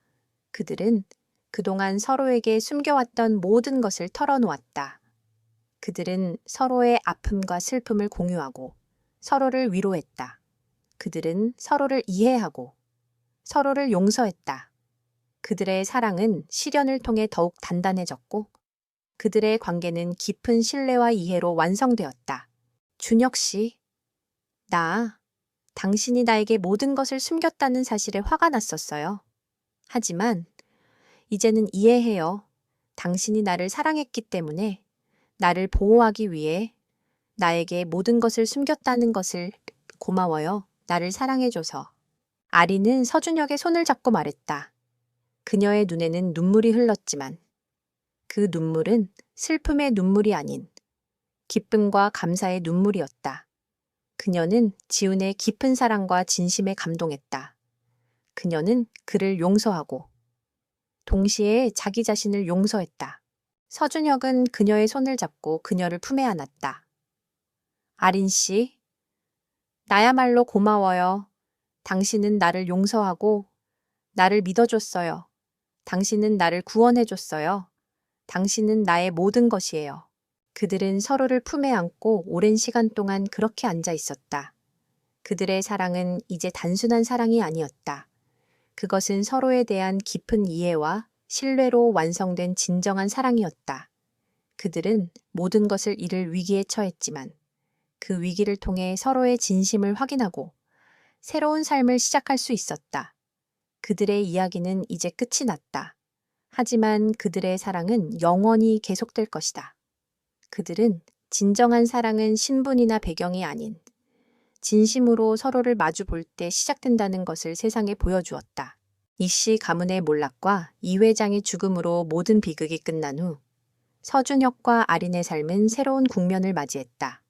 그들은 그동안 서로에게 숨겨왔던 모든 것을 털어놓았다. 그들은 서로의 아픔과 슬픔을 공유하고 서로를 위로했다. 그들은 서로를 이해하고 서로를 용서했다. 그들의 사랑은 시련을 통해 더욱 단단해졌고 그들의 관계는 깊은 신뢰와 이해로 완성되었다. 준혁 씨, 당신이 나에게 모든 것을 숨겼다는 사실에 화가 났었어요. 하지만 이제는 이해해요. 당신이 나를 사랑했기 때문에 나를 보호하기 위해 나에게 모든 것을 숨겼다는 것을 고마워요. 나를 사랑해줘서. 아리는 서준혁의 손을 잡고 말했다. 그녀의 눈에는 눈물이 흘렀지만 그 눈물은 슬픔의 눈물이 아닌 기쁨과 감사의 눈물이었다. 그녀는 지훈의 깊은 사랑과 진심에 감동했다. 그녀는 그를 용서하고 동시에 자기 자신을 용서했다. 서준혁은 그녀의 손을 잡고 그녀를 품에 안았다. 아린 씨, 나야말로 고마워요. 당신은 나를 용서하고 나를 믿어줬어요. 당신은 나를 구원해줬어요. 당신은 나의 모든 것이에요. 그들은 서로를 품에 안고 오랜 시간 동안 그렇게 앉아 있었다. 그들의 사랑은 이제 단순한 사랑이 아니었다. 그것은 서로에 대한 깊은 이해와 신뢰로 완성된 진정한 사랑이었다. 그들은 모든 것을 잃을 위기에 처했지만 그 위기를 통해 서로의 진심을 확인하고 새로운 삶을 시작할 수 있었다. 그들의 이야기는 이제 끝이 났다. 하지만 그들의 사랑은 영원히 계속될 것이다. 그들은 진정한 사랑은 신분이나 배경이 아닌 진심으로 서로를 마주 볼 때 시작된다는 것을 세상에 보여주었다. 이씨 가문의 몰락과 이 회장의 죽음으로 모든 비극이 끝난 후 서준혁과 아린의 삶은 새로운 국면을 맞이했다.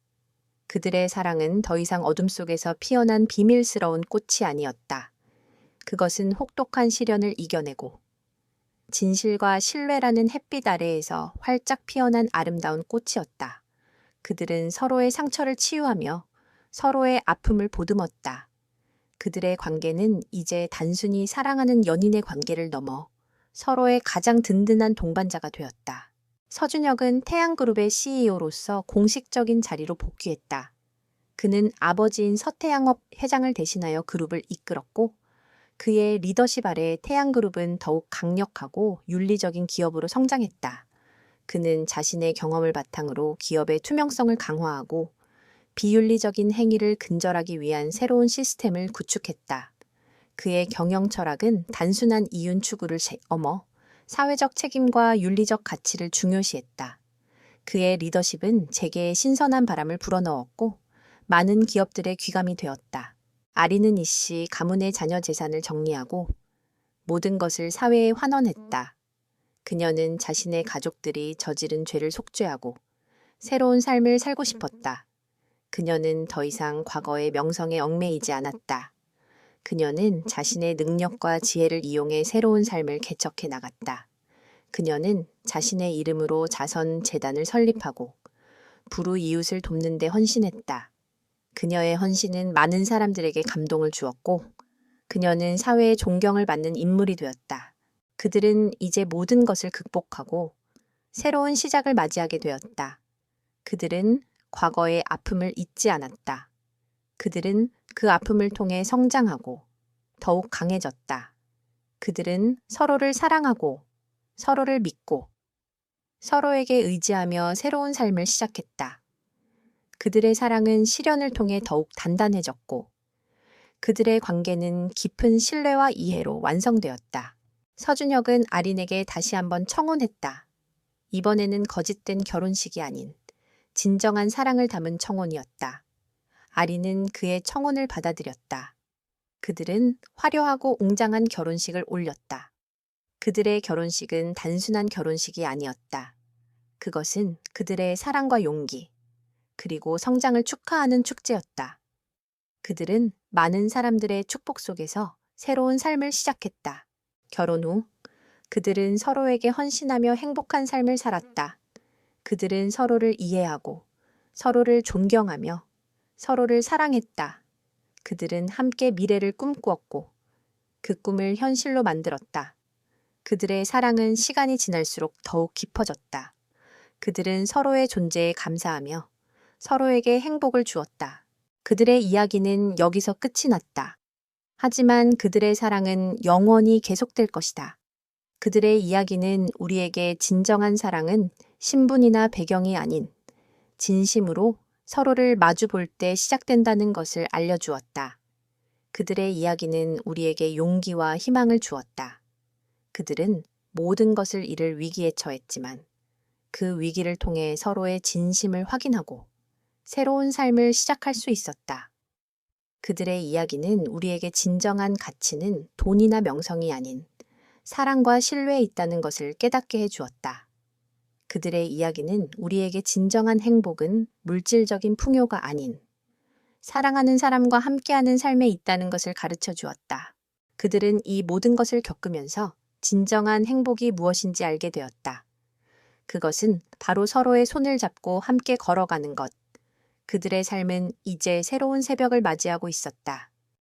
그들의 사랑은 더 이상 어둠 속에서 피어난 비밀스러운 꽃이 아니었다. 그것은 혹독한 시련을 이겨내고 진실과 신뢰라는 햇빛 아래에서 활짝 피어난 아름다운 꽃이었다. 그들은 서로의 상처를 치유하며 서로의 아픔을 보듬었다. 그들의 관계는 이제 단순히 사랑하는 연인의 관계를 넘어 서로의 가장 든든한 동반자가 되었다. 서준혁은 태양그룹의 CEO로서 공식적인 자리로 복귀했다. 그는 아버지인 서태양업 회장을 대신하여 그룹을 이끌었고 그의 리더십 아래 태양그룹은 더욱 강력하고 윤리적인 기업으로 성장했다. 그는 자신의 경험을 바탕으로 기업의 투명성을 강화하고 비윤리적인 행위를 근절하기 위한 새로운 시스템을 구축했다. 그의 경영 철학은 단순한 이윤 추구를 넘어 사회적 책임과 윤리적 가치를 중요시했다. 그의 리더십은 재계에 신선한 바람을 불어넣었고 많은 기업들의 귀감이 되었다. 아리는 이씨 가문의 자녀 재산을 정리하고 모든 것을 사회에 환원했다. 그녀는 자신의 가족들이 저지른 죄를 속죄하고 새로운 삶을 살고 싶었다. 그녀는 더 이상 과거의 명성에 얽매이지 않았다. 그녀는 자신의 능력과 지혜를 이용해 새로운 삶을 개척해 나갔다. 그녀는 자신의 이름으로 자선 재단을 설립하고 불우이웃을 돕는 데 헌신했다. 그녀의 헌신은 많은 사람들에게 감동을 주었고 그녀는 사회의 존경을 받는 인물이 되었다. 그들은 이제 모든 것을 극복하고 새로운 시작을 맞이하게 되었다. 그들은 과거의 아픔을 잊지 않았다. 그들은 그 아픔을 통해 성장하고 더욱 강해졌다. 그들은 서로를 사랑하고 서로를 믿고 서로에게 의지하며 새로운 삶을 시작했다. 그들의 사랑은 시련을 통해 더욱 단단해졌고 그들의 관계는 깊은 신뢰와 이해로 완성되었다. 서준혁은 아린에게 다시 한번 청혼했다. 이번에는 거짓된 결혼식이 아닌 진정한 사랑을 담은 청혼이었다. 아린은 그의 청혼을 받아들였다. 그들은 화려하고 웅장한 결혼식을 올렸다. 그들의 결혼식은 단순한 결혼식이 아니었다. 그것은 그들의 사랑과 용기, 그리고 성장을 축하하는 축제였다. 그들은 많은 사람들의 축복 속에서 새로운 삶을 시작했다. 결혼 후 그들은 서로에게 헌신하며 행복한 삶을 살았다. 그들은 서로를 이해하고 서로를 존경하며 서로를 사랑했다. 그들은 함께 미래를 꿈꾸었고 그 꿈을 현실로 만들었다. 그들의 사랑은 시간이 지날수록 더욱 깊어졌다. 그들은 서로의 존재에 감사하며 서로에게 행복을 주었다. 그들의 이야기는 여기서 끝이 났다. 하지만 그들의 사랑은 영원히 계속될 것이다. 그들의 이야기는 우리에게 진정한 사랑은 신분이나 배경이 아닌 진심으로 서로를 마주 볼 때 시작된다는 것을 알려주었다. 그들의 이야기는 우리에게 용기와 희망을 주었다. 그들은 모든 것을 잃을 위기에 처했지만 그 위기를 통해 서로의 진심을 확인하고 새로운 삶을 시작할 수 있었다. 그들의 이야기는 우리에게 진정한 가치는 돈이나 명성이 아닌 사랑과 신뢰에 있다는 것을 깨닫게 해주었다. 그들의 이야기는 우리에게 진정한 행복은 물질적인 풍요가 아닌 사랑하는 사람과 함께하는 삶에 있다는 것을 가르쳐 주었다. 그들은 이 모든 것을 겪으면서 진정한 행복이 무엇인지 알게 되었다. 그것은 바로 서로의 손을 잡고 함께 걸어가는 것. 그들의 삶은 이제 새로운 새벽을 맞이하고 있었다.